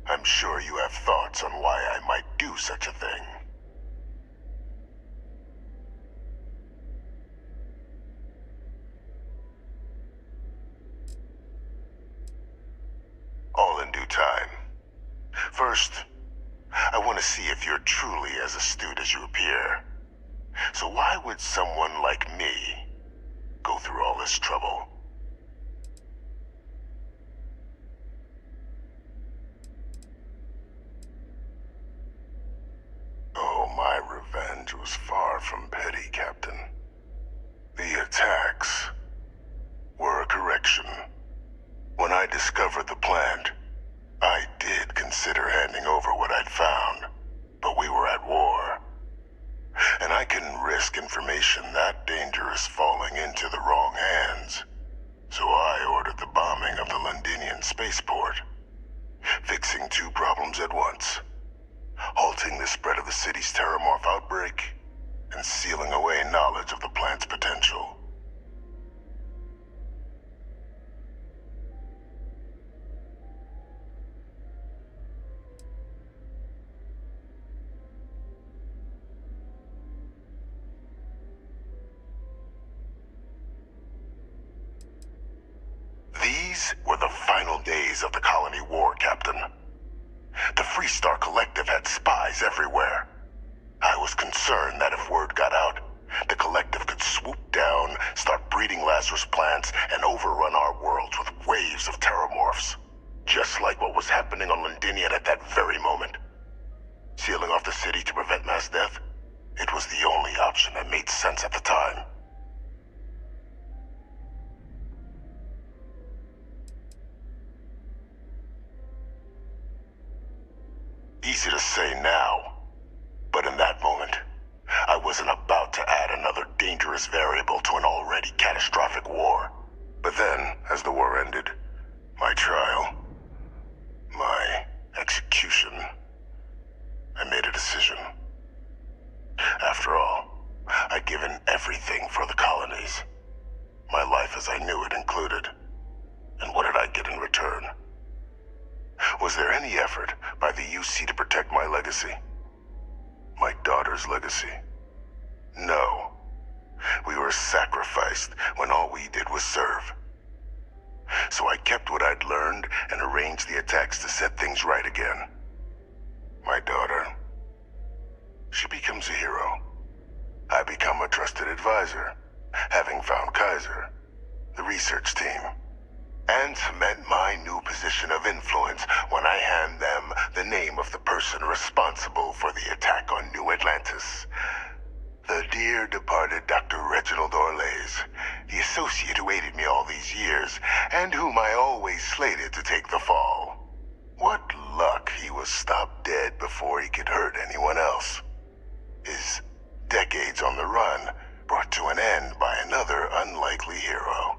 I'm sure you have thoughts on why I might do such a thing. All in due time. First, I want to see if you're truly as astute as you appear. So why would someone like me go through all this trouble? Oh, my revenge was far from petty, Captain. The attacks were a correction. When I discovered the plant, I did consider handing over what I'd found, but we were at war. And I couldn't risk information that dangerous falling into the wrong hands. These were the final days of the colony war, Captain. The Freestar Collective had spies everywhere. I was concerned that if word got out, the Collective could swoop down, start breeding Lazarus plants, and overrun our worlds with waves of terramorphs. Just like what was happening on Londinium at that very moment. Sealing off the city to prevent mass death? It was the only option that made sense at the time. Easy to say now, but in that moment, I wasn't about to add another dangerous variable to an already catastrophic war. But then, as the war ended, my trial, my execution, I made a decision. After all, I'd given everything for the colonies. My life as I knew it included. And what did I get in return? Was there any effort by the UC to protect my legacy? My daughter's legacy? No. We were sacrificed when all we did was serve. So I kept what I'd learned and arranged the attacks to set things right again. My daughter, she becomes a hero. I become a trusted advisor, having found Kaiser, the research team, and cement my new position of influence when I hand them the name of the person responsible for the attack on New Atlantis. The dear departed Dr. Reginald Orlays, the associate who aided me all these years, and whom I always slated to take the fall. What luck he was stopped dead before he could hurt anyone else. His decades on the run brought to an end by another unlikely hero.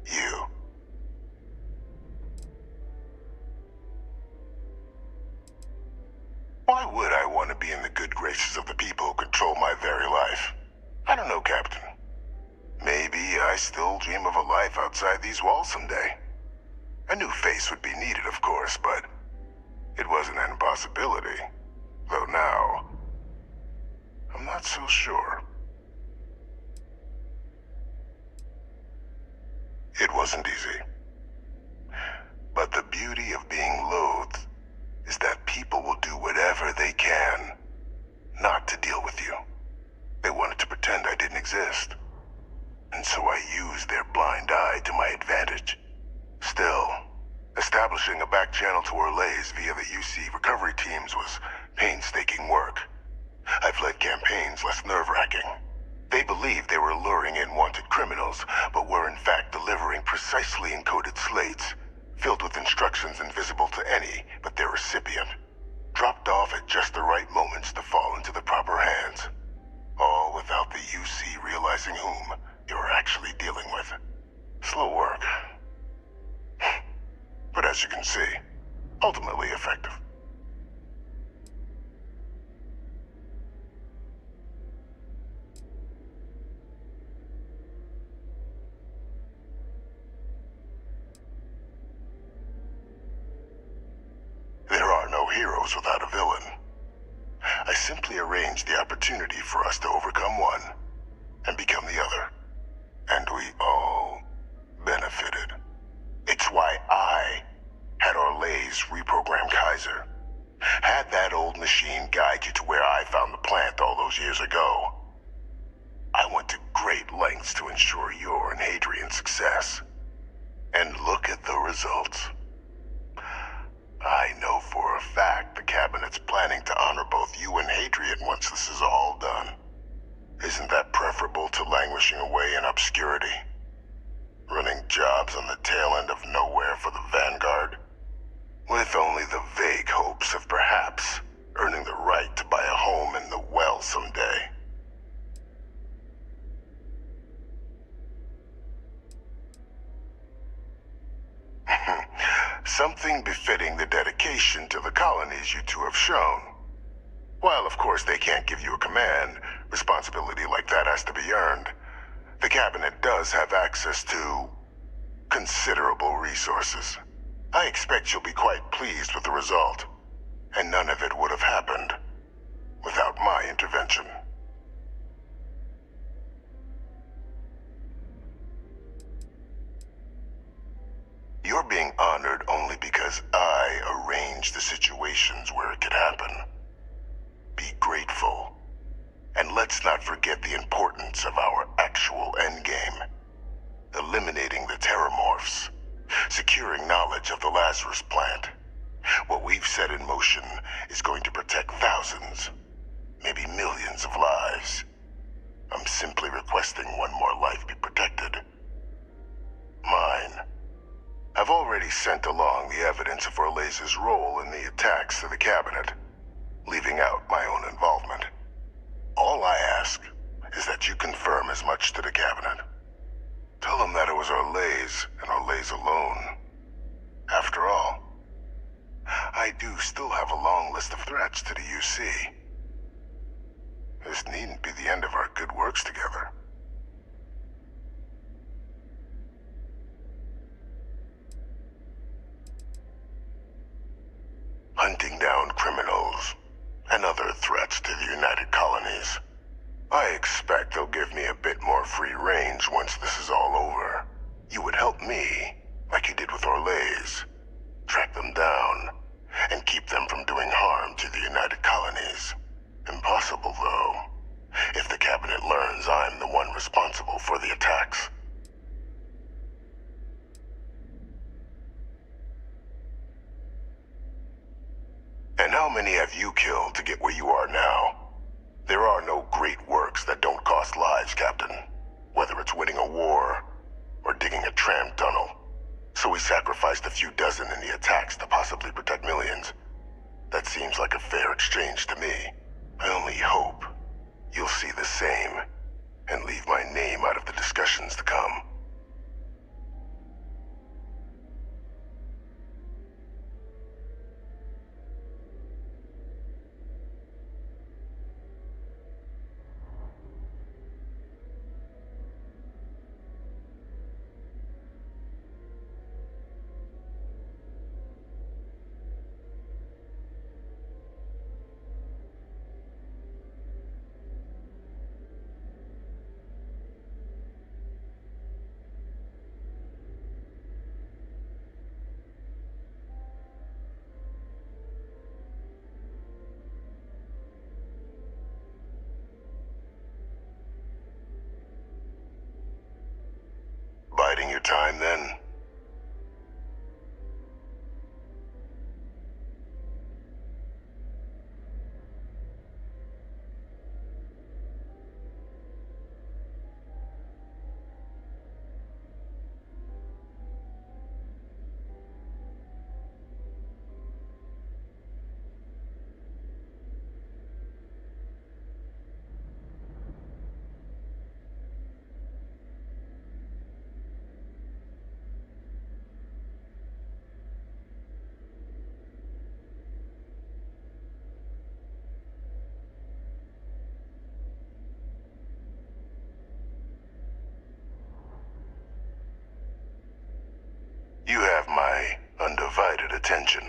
You. Why would I want to be in the good graces of the people who control my very life? I don't know, Captain. Maybe I still dream of a life outside these walls someday. A new face would be needed, of course, but it wasn't an impossibility. Though now, I'm not so sure. It wasn't easy. But the beauty of being loathed is that people will do whatever they can not to deal with you. They wanted to pretend I didn't exist. And so I used their blind eye to my advantage. Still, establishing a back channel to Orlays via the UC recovery teams was painstaking work. I've led campaigns less nerve-wracking. They believed they were luring in wanted criminals, but were in fact delivering precisely encoded slates, filled with instructions invisible to any but their recipient, dropped off at just the right moments to fall into the proper hands. All without the UC realizing whom they were actually dealing with. Slow work. But as you can see, ultimately effective. There are no heroes without a villain. I simply arranged the opportunity for us to overcome one and become the other. And we all benefited. It's why I had Orlays reprogram Kaiser. Had that old machine guide you to where I found the plant all those years ago. I went to great lengths to ensure your and Hadrian's success. And look at the results. I know for a fact the Cabinet's planning to honor both you and Hadrian once this is all done. Isn't that preferable to languishing away in obscurity? Running jobs on the tail end of nowhere for the Vanguard? With only the vague hopes of perhaps earning the right to buy a home in the well someday. Something befitting the dedication to the colonies you two have shown. While of course they can't give you a command, responsibility like that has to be earned. The Cabinet does have access to considerable resources. I expect you'll be quite pleased with the result. And none of it would have happened without my intervention. because I arrange the situations where it could happen. Be grateful. And let's not forget the importance of our actual endgame. Eliminating the Terramorphs. Securing knowledge of the Lazarus plant. What we've set in motion is going to protect thousands, maybe millions of lives. I'm simply requesting one more life be protected. Mine. I've already sent along the evidence of Orleza's role in the attacks to the cabinet, leaving out my own involvement. All I ask is that you confirm as much to the cabinet. Tell them that it was Orlez and Orlez alone. After all, I do still have a long list of threats to the UC. This needn't be the end of our good works together. Hunting down criminals and other threats to the United Colonies. I expect they'll give me a bit more free range once this is all over. You would help me, like you did with Orlez. Track them down, and keep them from doing harm to the United Colonies. Impossible, though, if the Cabinet learns I'm the one responsible for the attacks. And how many have you killed to get where you are now? There are no great works that don't cost lives, Captain. Whether it's winning a war, or digging a tram tunnel. So we sacrificed a few dozen in the attacks to possibly protect millions. That seems like a fair exchange to me. I only hope you'll see the same, and leave my name out of the discussions to come. Biding your time, then? You have my undivided attention.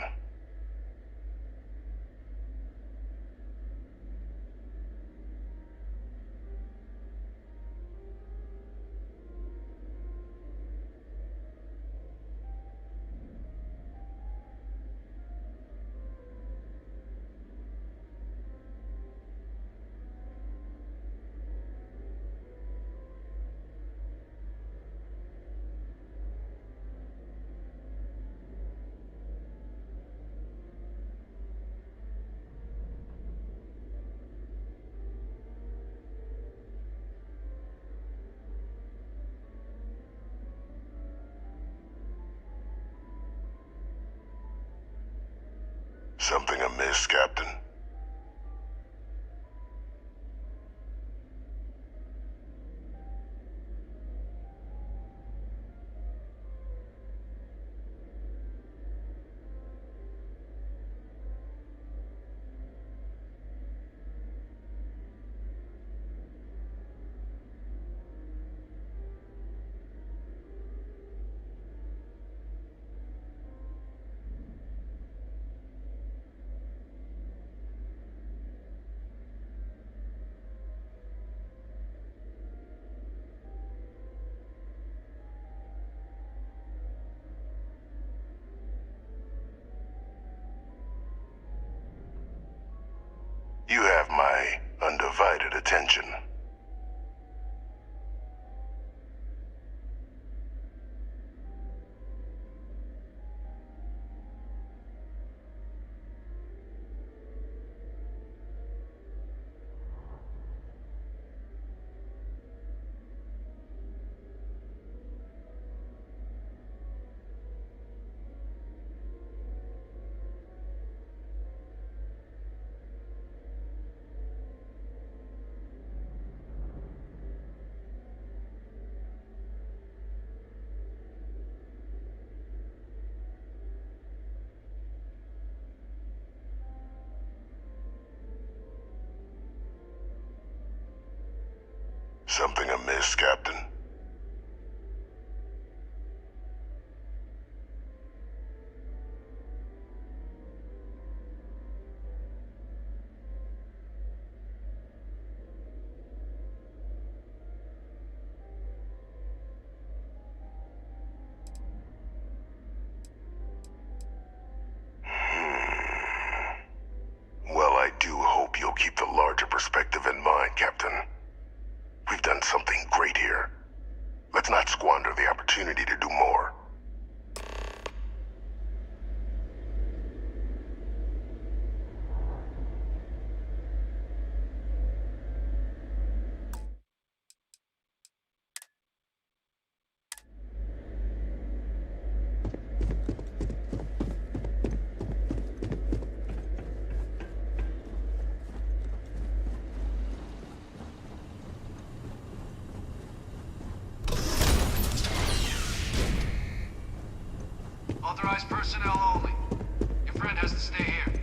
Something amiss, Captain? unwanted attention. Something amiss, Captain? Well, I do hope you'll keep the larger perspective in mind, Captain. We've done something great here. Let's not squander the opportunity to do more. Authorized personnel only. Your friend has to stay here.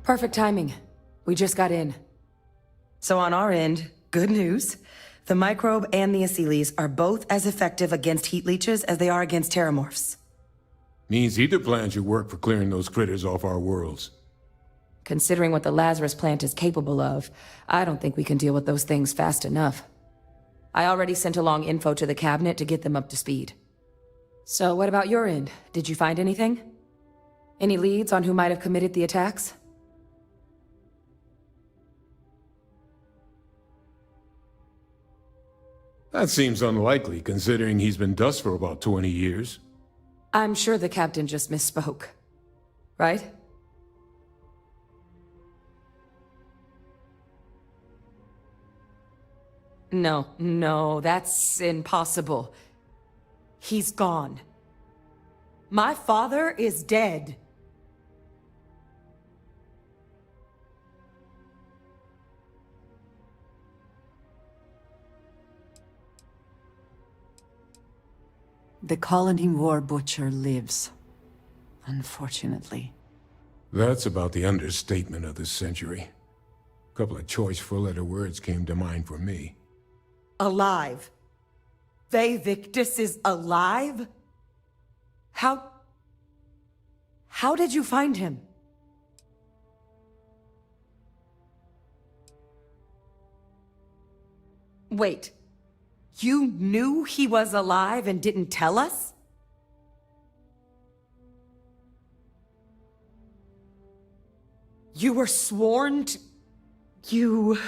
Perfect timing. We just got in. So on our end, good news. The microbe and the Asylees are both as effective against heat leeches as they are against terramorphs. Means either plan should work for clearing those critters off our worlds. Considering what the Lazarus plant is capable of, I don't think we can deal with those things fast enough. I already sent along info to the cabinet to get them up to speed. So what about your end? Did you find anything? Any leads on who might have committed the attacks? That seems unlikely, considering he's been dust for about 20 years. I'm sure the captain just misspoke. Right? No, that's impossible. He's gone. My father is dead. The colony war butcher lives, unfortunately. That's about the understatement of the century. A couple of choice four-letter words came to mind for me. Alive. They Victus is alive? How did you find him? Wait. You knew he was alive and didn't tell us? You were sworn to...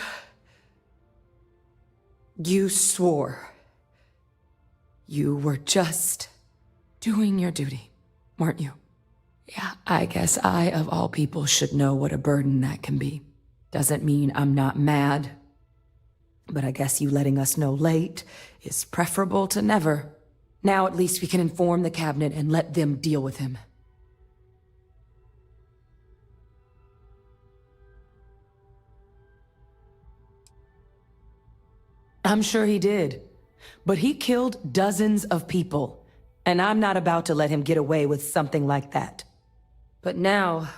You swore. You were just doing your duty, weren't you? Yeah, I guess I, of all people, should know what a burden that can be. Doesn't mean I'm not mad. But I guess you letting us know late is preferable to never. Now at least we can inform the cabinet and let them deal with him. I'm sure he did. But he killed dozens of people. And I'm not about to let him get away with something like that. But now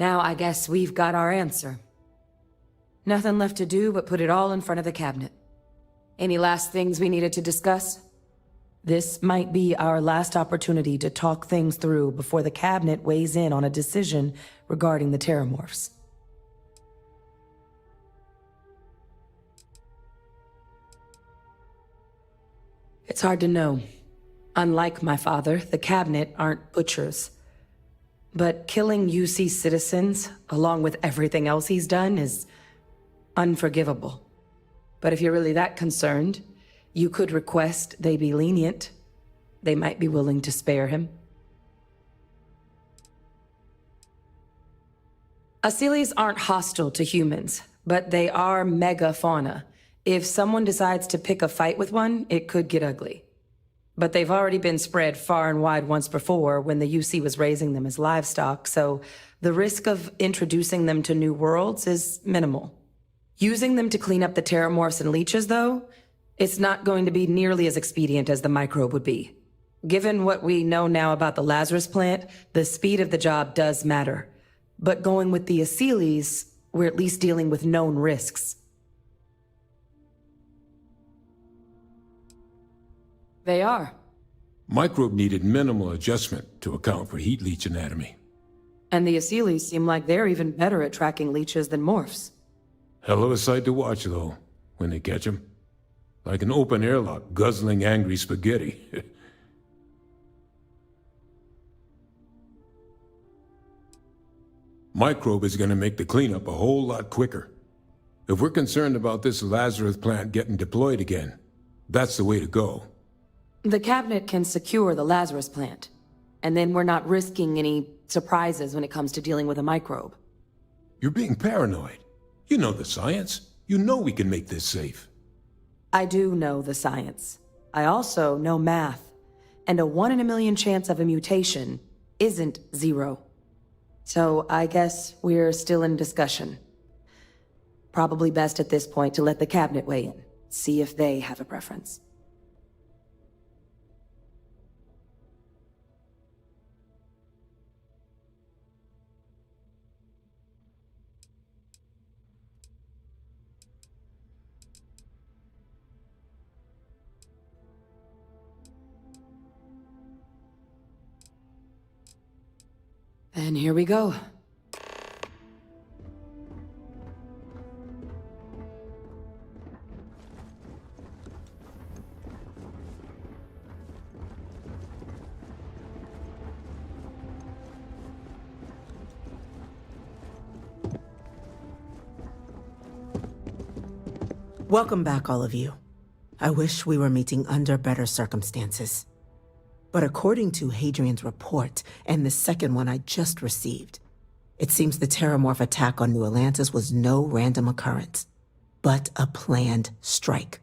I guess we've got our answer. Nothing left to do but put it all in front of the cabinet. Any last things we needed to discuss? This might be our last opportunity to talk things through before the cabinet weighs in on a decision regarding the Terramorphs. It's hard to know. Unlike my father, the cabinet aren't butchers. But killing UC citizens, along with everything else he's done, is unforgivable. But if you're really that concerned, you could request they be lenient. They might be willing to spare him. Asylees aren't hostile to humans, but they are megafauna. If someone decides to pick a fight with one, it could get ugly. But they've already been spread far and wide once before when the UC was raising them as livestock, so the risk of introducing them to new worlds is minimal. Using them to clean up the Terramorphs and leeches, though, it's not going to be nearly as expedient as the microbe would be. Given what we know now about the Lazarus plant, the speed of the job does matter. But going with the Asylees, we're at least dealing with known risks. They are. Microbe needed minimal adjustment to account for heat leech anatomy. And the Asylees seem like they're even better at tracking leeches than morphs. Hell of a sight to watch, though, when they catch 'em. Like an open airlock guzzling angry spaghetti. Microbe is gonna make the cleanup a whole lot quicker. If we're concerned about this Lazarus plant getting deployed again, that's the way to go. The cabinet can secure the Lazarus plant, and then we're not risking any surprises when it comes to dealing with a microbe. You're being paranoid. You know the science. You know we can make this safe. I do know the science. I also know math, and a 1 in a million chance of a mutation isn't 0. So I guess we're still in discussion. Probably best at this point to let the cabinet weigh in, see if they have a preference. And here we go. Welcome back, all of you. I wish we were meeting under better circumstances. But according to Hadrian's report, and the second one I just received, it seems the Terramorph attack on New Atlantis was no random occurrence, but a planned strike.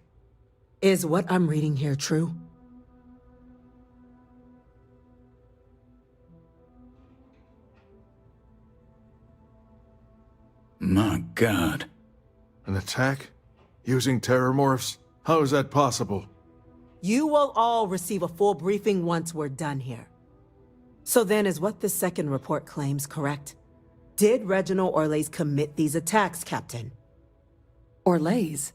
Is what I'm reading here true? My God. An attack? Using Terramorphs? How is that possible? You will all receive a full briefing once we're done here. So then, is what the second report claims correct? Did Reginald Orlais commit these attacks, Captain? Orlais?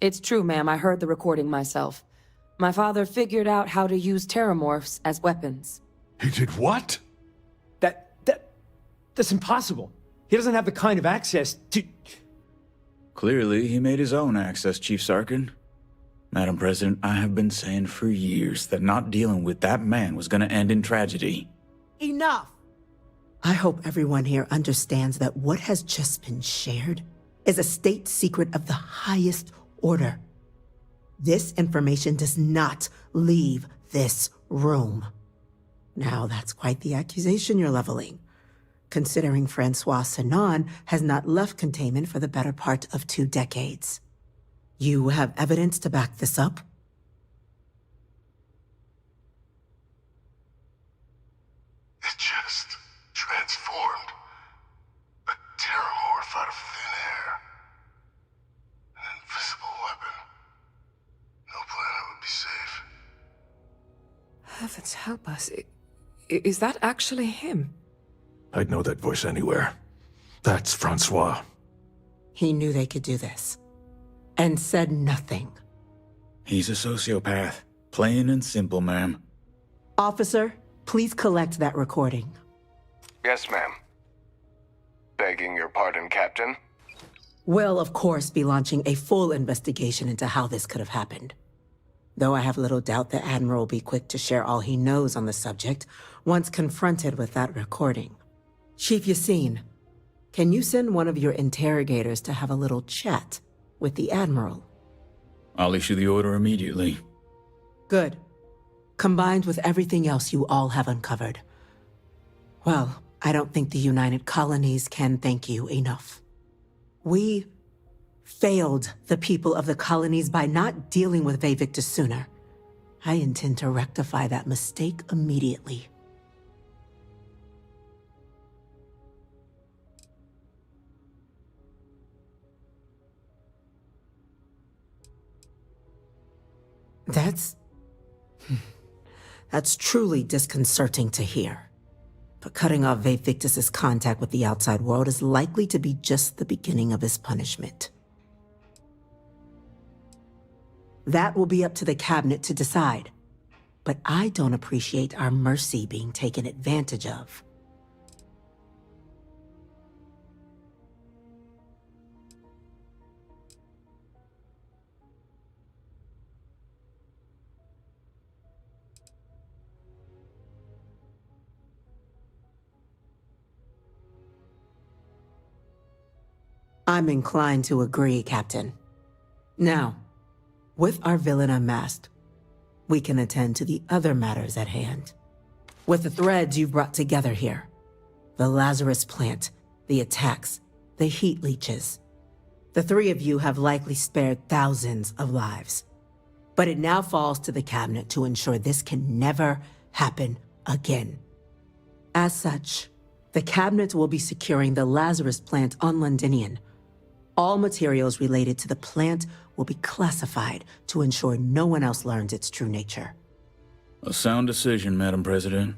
It's true, ma'am. I heard the recording myself. My father figured out how to use Terramorphs as weapons. He did what? That's impossible. He doesn't have the kind of access to... Clearly, he made his own access, Chief Sarkin. Madam President, I have been saying for years that not dealing with that man was gonna end in tragedy. Enough! I hope everyone here understands that what has just been shared is a state secret of the highest order. This information does not leave this room. Now, that's quite the accusation you're leveling, considering Francois Sinon has not left containment for the better part of 2 decades. You have evidence to back this up? It just transformed. A Terramorph out of thin air. An invisible weapon. No planet would be safe. Heavens help us. Is that actually him? I'd know that voice anywhere. That's Francois. He knew they could do this. And said nothing. He's a sociopath. Plain and simple, ma'am. Officer, please collect that recording. Yes, ma'am. Begging your pardon, Captain. We'll, of course, be launching a full investigation into how this could have happened. Though I have little doubt the Admiral will be quick to share all he knows on the subject once confronted with that recording. Chief Yassine, can you send one of your interrogators to have a little chat with the Admiral? I'll issue the order immediately. Good. Combined with everything else you all have uncovered. Well, I don't think the United Colonies can thank you enough. We failed the people of the colonies by not dealing with Vivictus sooner. I intend to rectify that mistake immediately. That's truly disconcerting to hear. But cutting off Vivictus's contact with the outside world is likely to be just the beginning of his punishment. That will be up to the Cabinet to decide. But I don't appreciate our mercy being taken advantage of. I'm inclined to agree, Captain. Now, with our villain unmasked, we can attend to the other matters at hand. With the threads you've brought together here, the Lazarus plant, the attacks, the heat leeches, the three of you have likely spared thousands of lives. But it now falls to the Cabinet to ensure this can never happen again. As such, the Cabinet will be securing the Lazarus plant on Londinian. All materials related to the plant will be classified to ensure no one else learns its true nature. A sound decision, Madam President.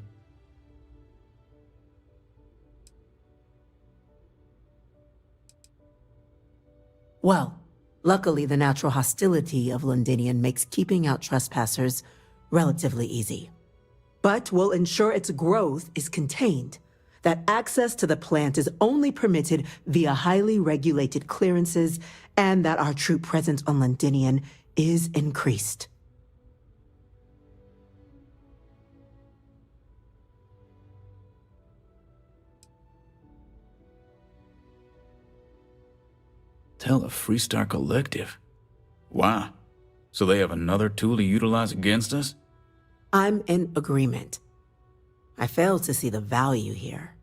Well, luckily the natural hostility of Londinian makes keeping out trespassers relatively easy. But we'll ensure its growth is contained, that access to the plant is only permitted via highly regulated clearances, and that our troop presence on Londinian is increased. Tell the Freestar Collective. Wow. So they have another tool to utilize against us? I'm in agreement. I fail to see the value here.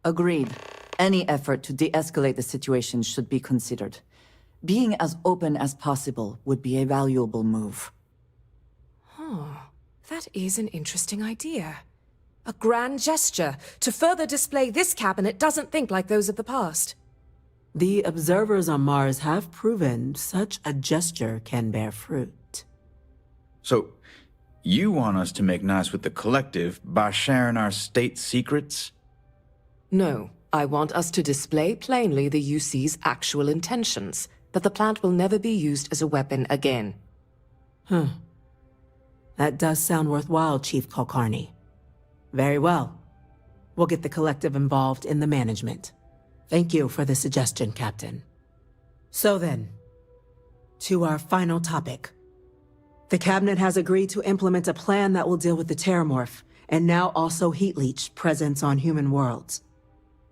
Agreed. Any effort to de-escalate the situation should be considered. Being as open as possible would be a valuable move. That is an interesting idea. A grand gesture to further display this cabinet doesn't think like those of the past. The observers on Mars have proven such a gesture can bear fruit. So, you want us to make nice with the Collective by sharing our state secrets? No, I want us to display plainly the UC's actual intentions, that the plant will never be used as a weapon again. That does sound worthwhile, Chief Kulkarni. Very well. We'll get the Collective involved in the management. Thank you for the suggestion, Captain. So then, to our final topic. The Cabinet has agreed to implement a plan that will deal with the Terramorph, and now also Heat Leech presence on human worlds.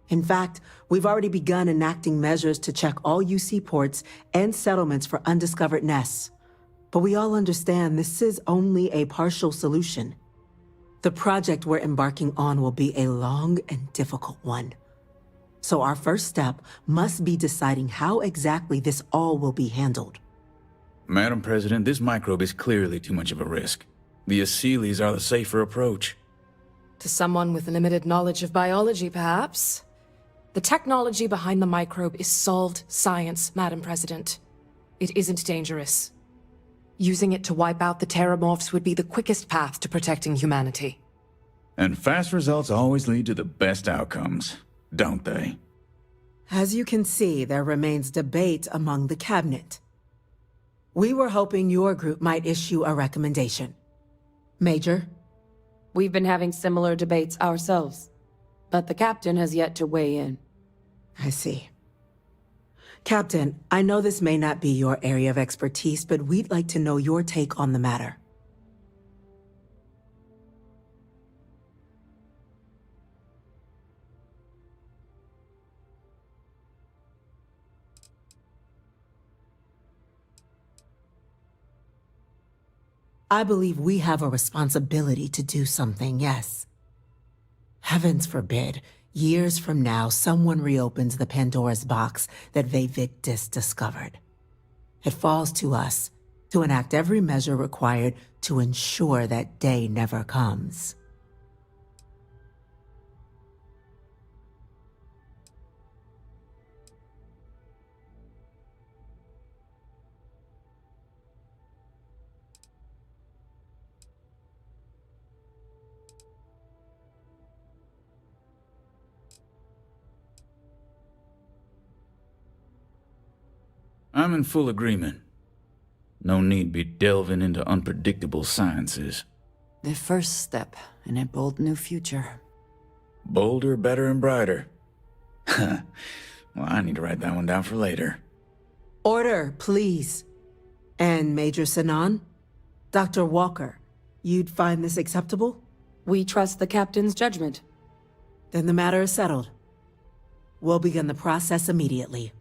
In fact, we've already begun enacting measures to check all UC ports and settlements for undiscovered nests. But we all understand this is only a partial solution. The project we're embarking on will be a long and difficult one. So our first step must be deciding how exactly this all will be handled. Madam President, this microbe is clearly too much of a risk. The Aseles are the safer approach. To someone with limited knowledge of biology, perhaps. The technology behind the microbe is solved science, Madam President. It isn't dangerous. Using it to wipe out the Terramorphs would be the quickest path to protecting humanity. And fast results always lead to the best outcomes, don't they? As you can see, there remains debate among the cabinet. We were hoping your group might issue a recommendation. Major? We've been having similar debates ourselves, but the captain has yet to weigh in. I see. Captain, I know this may not be your area of expertise, but we'd like to know your take on the matter. I believe we have a responsibility to do something, yes. Heavens forbid, years from now, someone reopens the Pandora's box that Vivictus discovered. It falls to us to enact every measure required to ensure that day never comes. I'm in full agreement. No need be delving into unpredictable sciences. The first step in a bold new future. Bolder, better, and brighter. Well, I need to write that one down for later. Order, please. And Major Sinan? Dr. Walker, you'd find this acceptable? We trust the captain's judgment. Then the matter is settled. We'll begin the process immediately.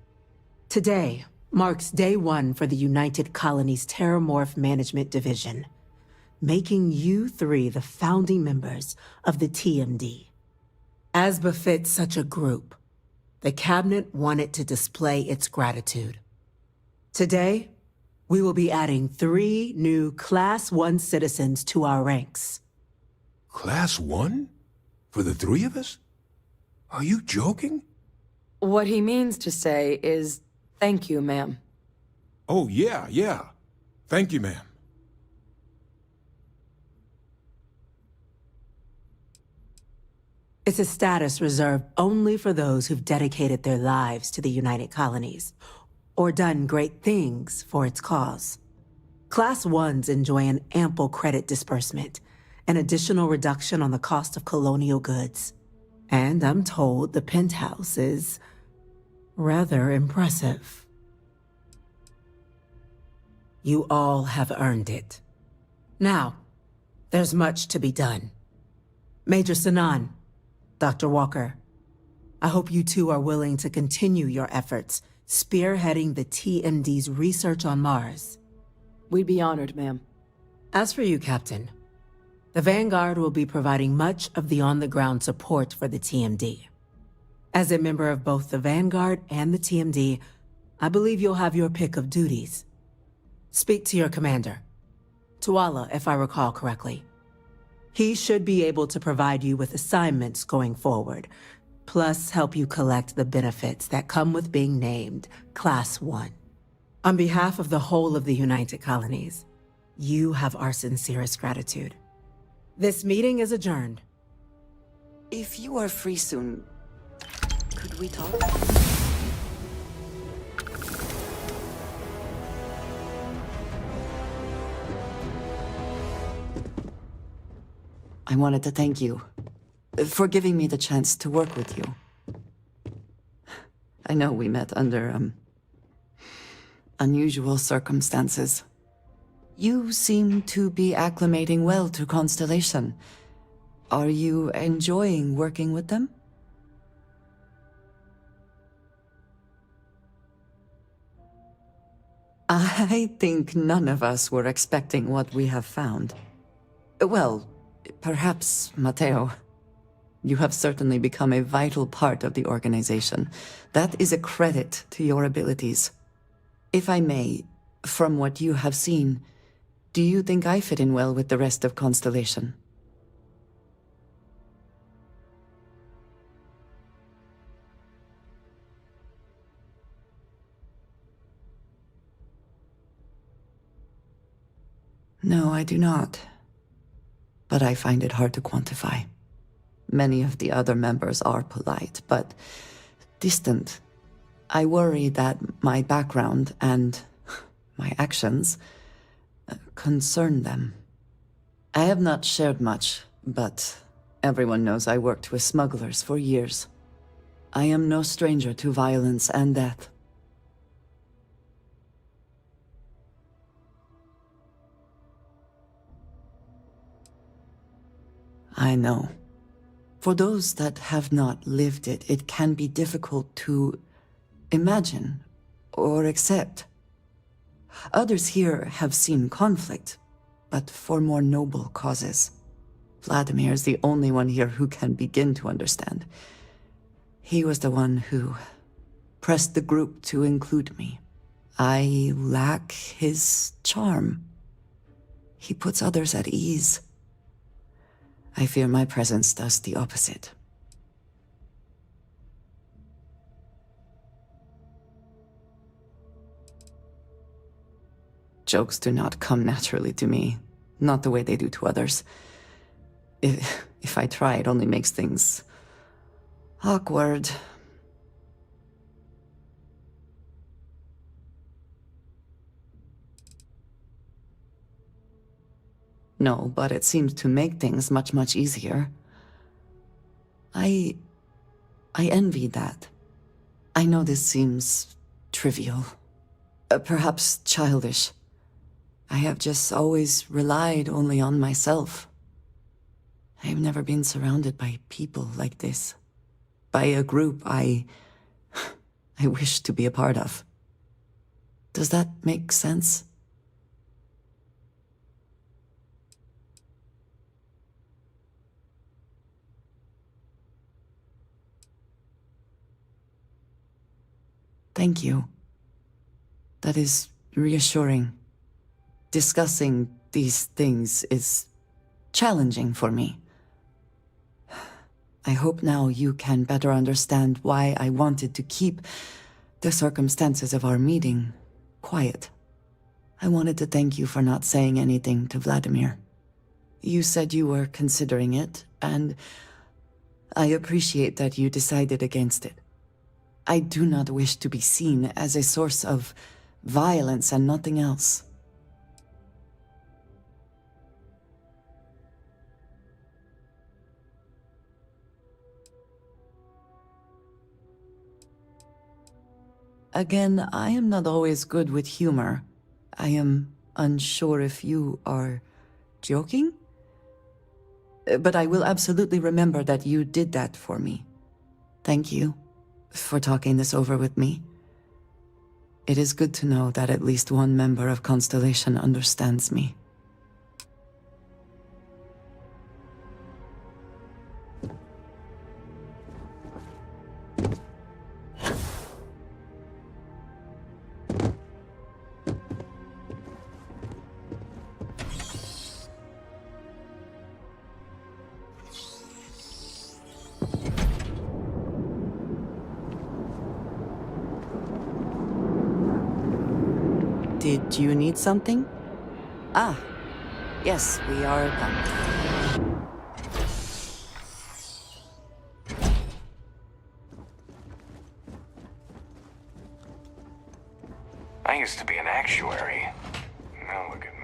Today marks day one for the United Colonies Terramorph Management Division, making you three the founding members of the TMD. As befits such a group, the Cabinet wanted to display its gratitude. Today, we will be adding 3 new Class 1 citizens to our ranks. Class 1? For the 3 of us? Are you joking? What he means to say is, thank you, ma'am. Oh, yeah. Thank you, ma'am. It's a status reserved only for those who've dedicated their lives to the United Colonies, or done great things for its cause. Class 1s enjoy an ample credit disbursement, an additional reduction on the cost of colonial goods. And I'm told the penthouse is rather impressive. You all have earned it. Now, there's much to be done. Major Sinan, Dr. Walker, I hope you two are willing to continue your efforts spearheading the TMD's research on Mars. We'd be honored, ma'am. As for you, Captain, the Vanguard will be providing much of the on-the-ground support for the TMD. As a member of both the Vanguard and the TMD, I believe you'll have your pick of duties. Speak to your commander, Tuala, if I recall correctly. He should be able to provide you with assignments going forward, plus help you collect the benefits that come with being named Class 1. On behalf of the whole of the United Colonies, you have our sincerest gratitude. This meeting is adjourned. If you are free soon, could we talk? I wanted to thank you for giving me the chance to work with you. I know we met under, unusual circumstances. You seem to be acclimating well to Constellation. Are you enjoying working with them? I think none of us were expecting what we have found. Well, perhaps Mateo. You have certainly become a vital part of the organization. That is a credit to your abilities. If I may, from what you have seen, do you think I fit in well with the rest of Constellation? No, I do not. But I find it hard to quantify. Many of the other members are polite, but distant. I worry that my background and my actions concern them. I have not shared much, but everyone knows I worked with smugglers for years. I am no stranger to violence and death. I know. For those that have not lived it, it can be difficult to imagine or accept. Others here have seen conflict, but for more noble causes. Vladimir is the only one here who can begin to understand. He was the one who pressed the group to include me. I lack his charm. He puts others at ease. I fear my presence does the opposite. Jokes do not come naturally to me, not the way they do to others. If I try, it only makes things awkward. No, but it seems to make things much, much easier. I envy that. I know this seems trivial, perhaps childish. I have just always relied only on myself. I have never been surrounded by people like this. By a group I wish to be a part of. Does that make sense? Thank you. That is reassuring. Discussing these things is challenging for me. I hope now you can better understand why I wanted to keep the circumstances of our meeting quiet. I wanted to thank you for not saying anything to Vladimir. You said you were considering it, and I appreciate that you decided against it. I do not wish to be seen as a source of violence and nothing else. Again, I am not always good with humor. I am unsure if you are joking? But I will absolutely remember that you did that for me. Thank you for talking this over with me. It is good to know that at least one member of Constellation understands me. Did you need something? Ah, yes, we are done. I used to be an actuary. Now look at me.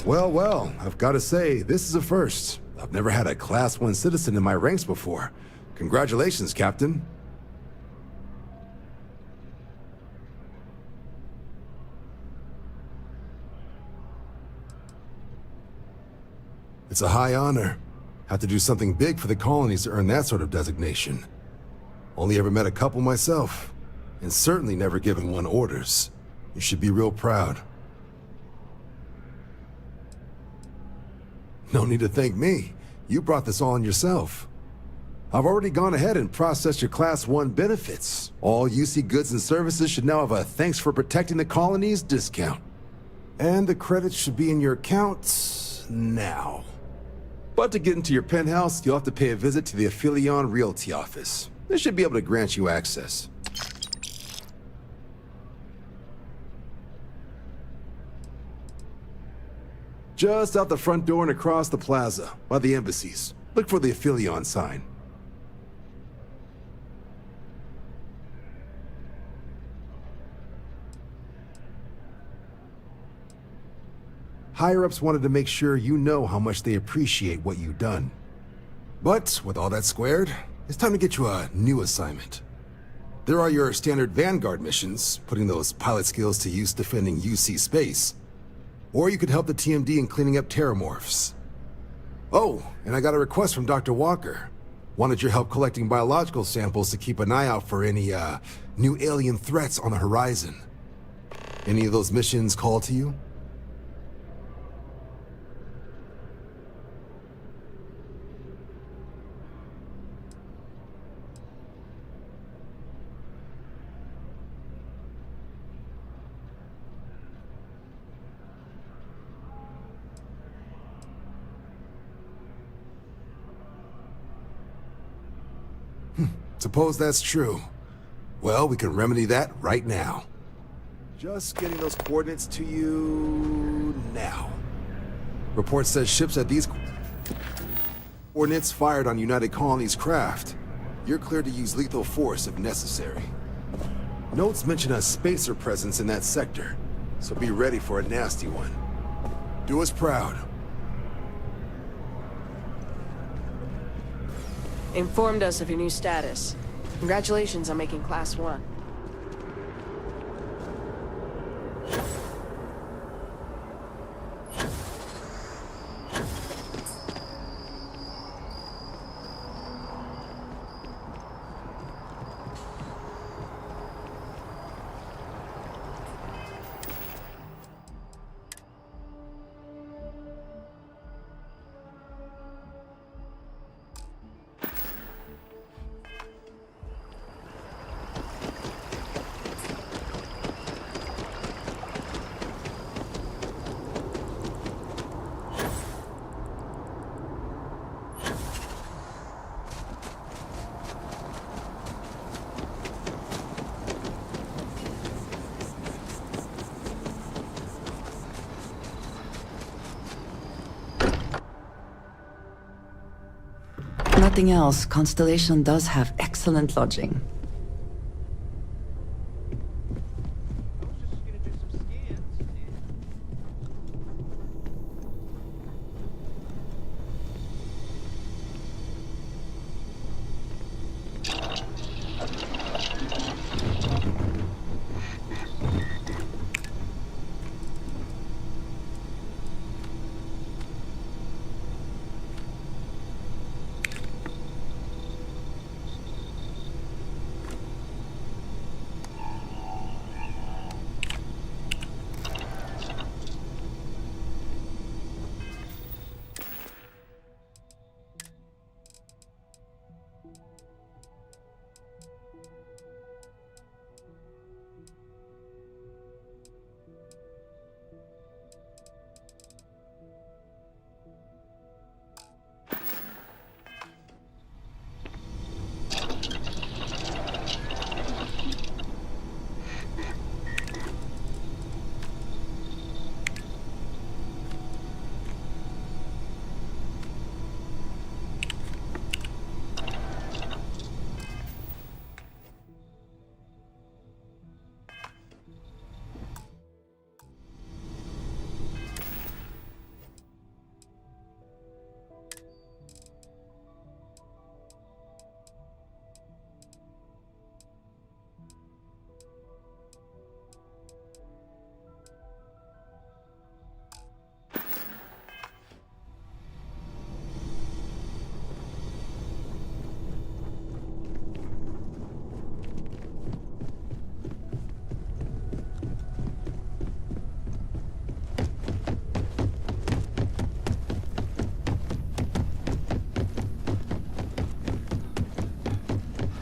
Well, well, I've got to say, this is a first. I've never had a Class 1 citizen in my ranks before. Congratulations, Captain. It's a high honor. Have to do something big for the colonies to earn that sort of designation. Only ever met a couple myself, and certainly never given one orders. You should be real proud. No need to thank me. You brought this all on yourself. I've already gone ahead and processed your Class 1 benefits. All UC goods and services should now have a thanks for protecting the colonies discount. And the credits should be in your account now. But to get into your penthouse, you'll have to pay a visit to the Aphelion Realty office. They should be able to grant you access. Just out the front door and across the plaza, by the embassies. Look for the Aphelion sign. Higher-ups wanted to make sure you know how much they appreciate what you've done. But with all that squared, it's time to get you a new assignment. There are your standard Vanguard missions, putting those pilot skills to use defending UC space. Or you could help the TMD in cleaning up terramorphs. Oh, and I got a request from Dr. Walker. Wanted your help collecting biological samples to keep an eye out for any, new alien threats on the horizon. Any of those missions call to you? Suppose that's true. Well, we can remedy that right now. Just getting those coordinates to you now. Report says ships at these coordinates fired on United Colonies craft. You're cleared to use lethal force if necessary. Notes mention a spacer presence in that sector, so be ready for a nasty one. Do us proud. Informed us of your new status. Congratulations on making Class 1. Nothing else, Constellation does have excellent lodging.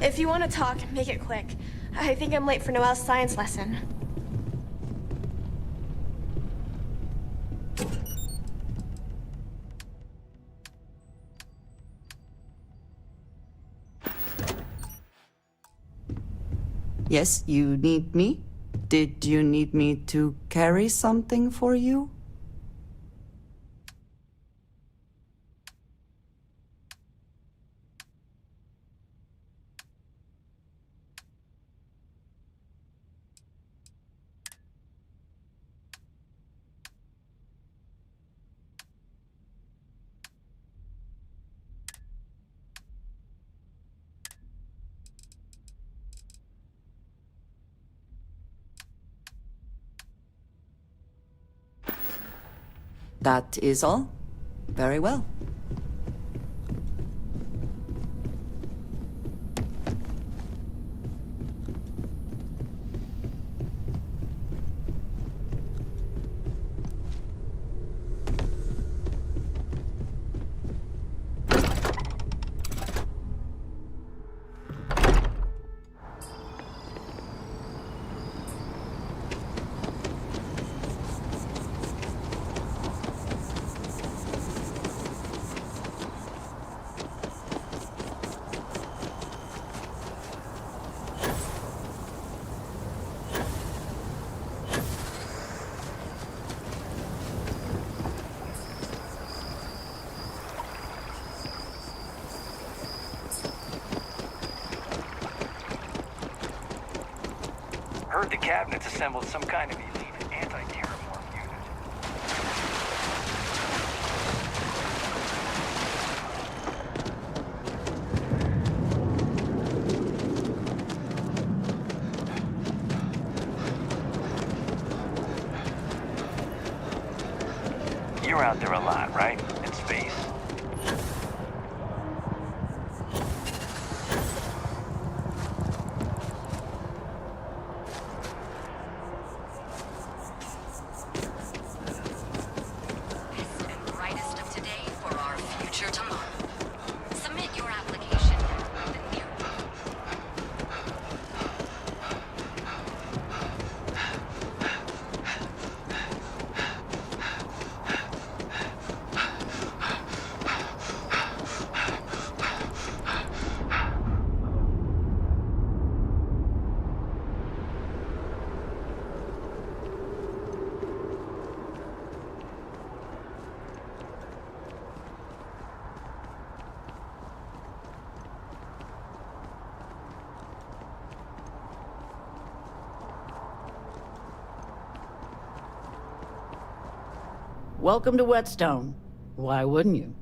If you want to talk, make it quick. I think I'm late for Noelle's science lesson. Yes, you need me? Did you need me to carry something for you? That is all? Very well. Heard the cabinet's assembled some kind of elite anti-terramorph unit. You're out there a lot, right? In space. Welcome to Whetstone. Why wouldn't you?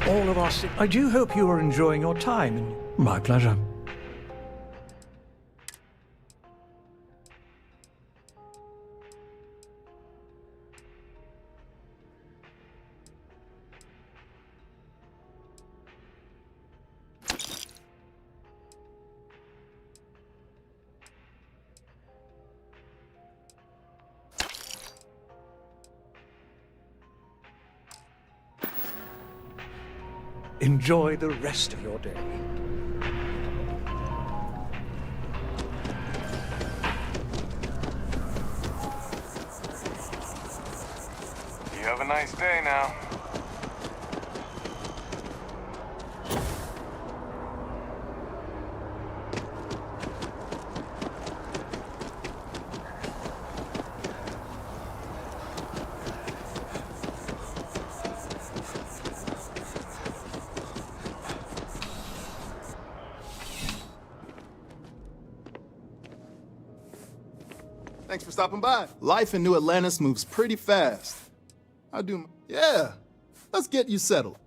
All of us. I do hope you are enjoying your time. My pleasure. Enjoy the rest of your day. You have a nice day now. Thanks for stopping by. Life in New Atlantis moves pretty fast. Yeah, let's get you settled.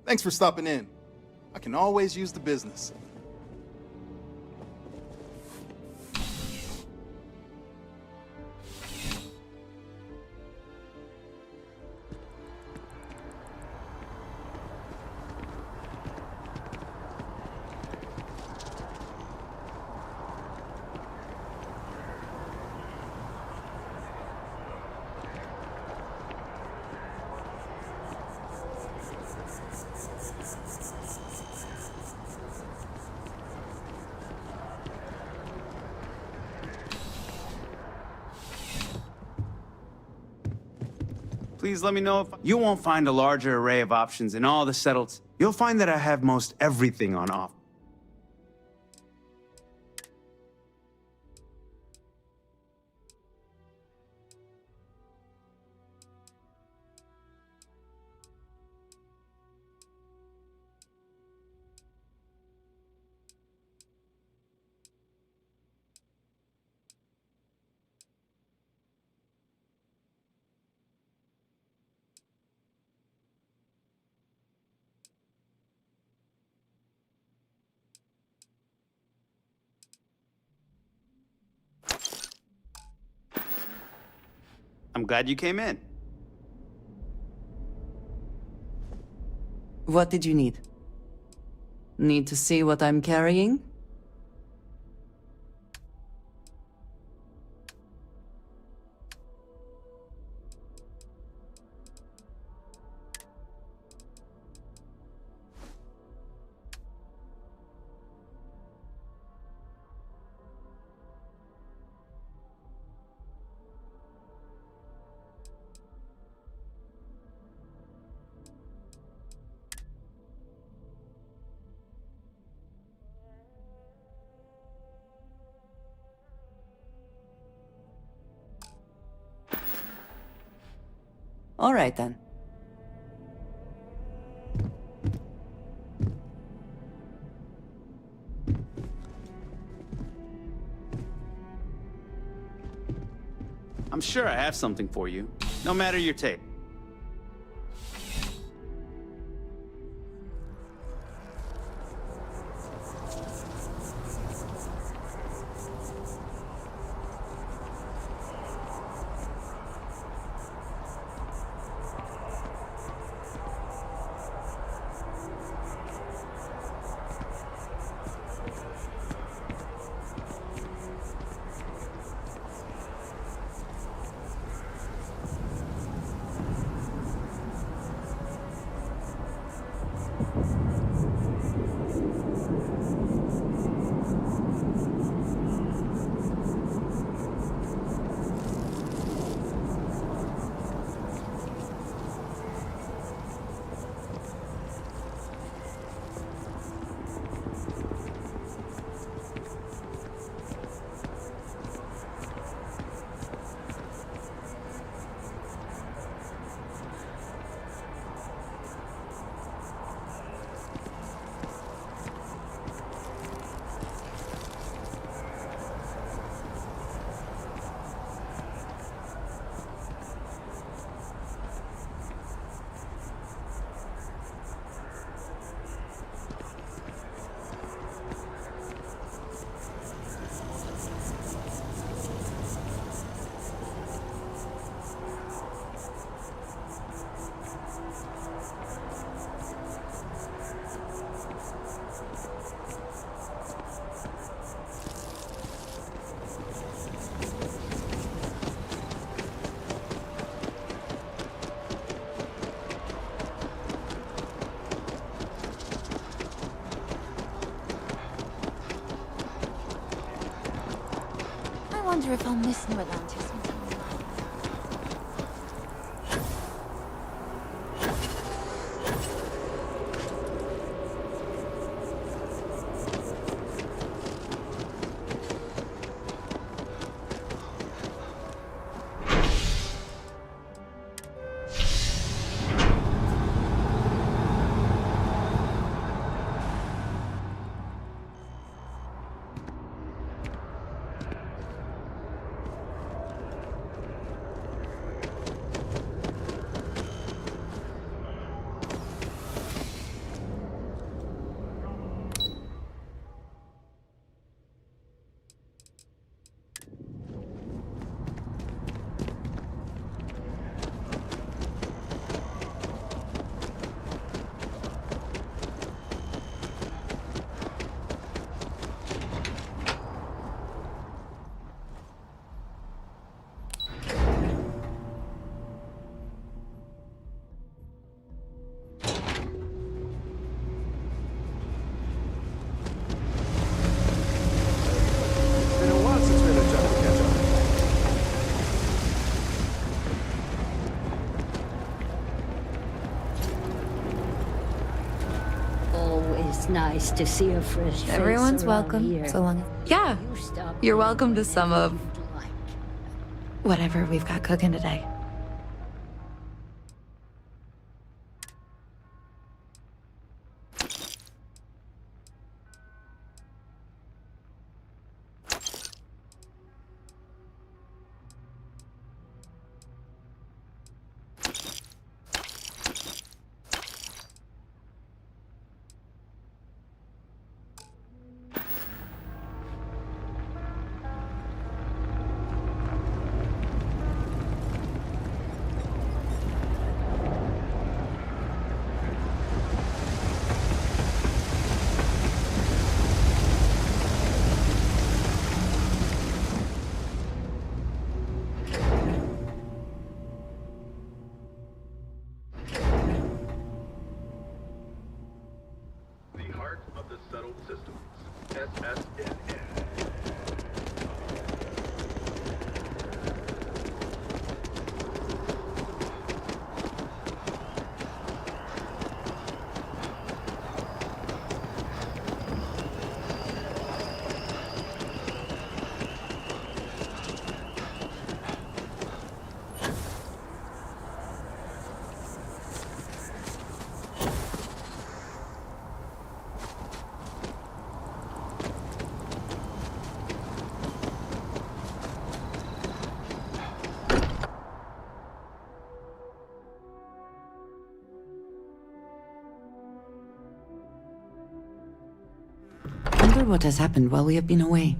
Thanks for stopping in. I can always use the business. Please let me know if you won't find a larger array of options in all the settled. You'll find that I have most everything on offer. I'm glad you came in. What did you need? Need to see what I'm carrying? All right, then. I'm sure I have something for you, no matter your taste. wonder if I'll miss New Atlantis. Always nice to see a fresh face. Everyone's around welcome, here. so long. Yeah, you're welcome to some of whatever we've got cooking today. Wonder what has happened while we have been away.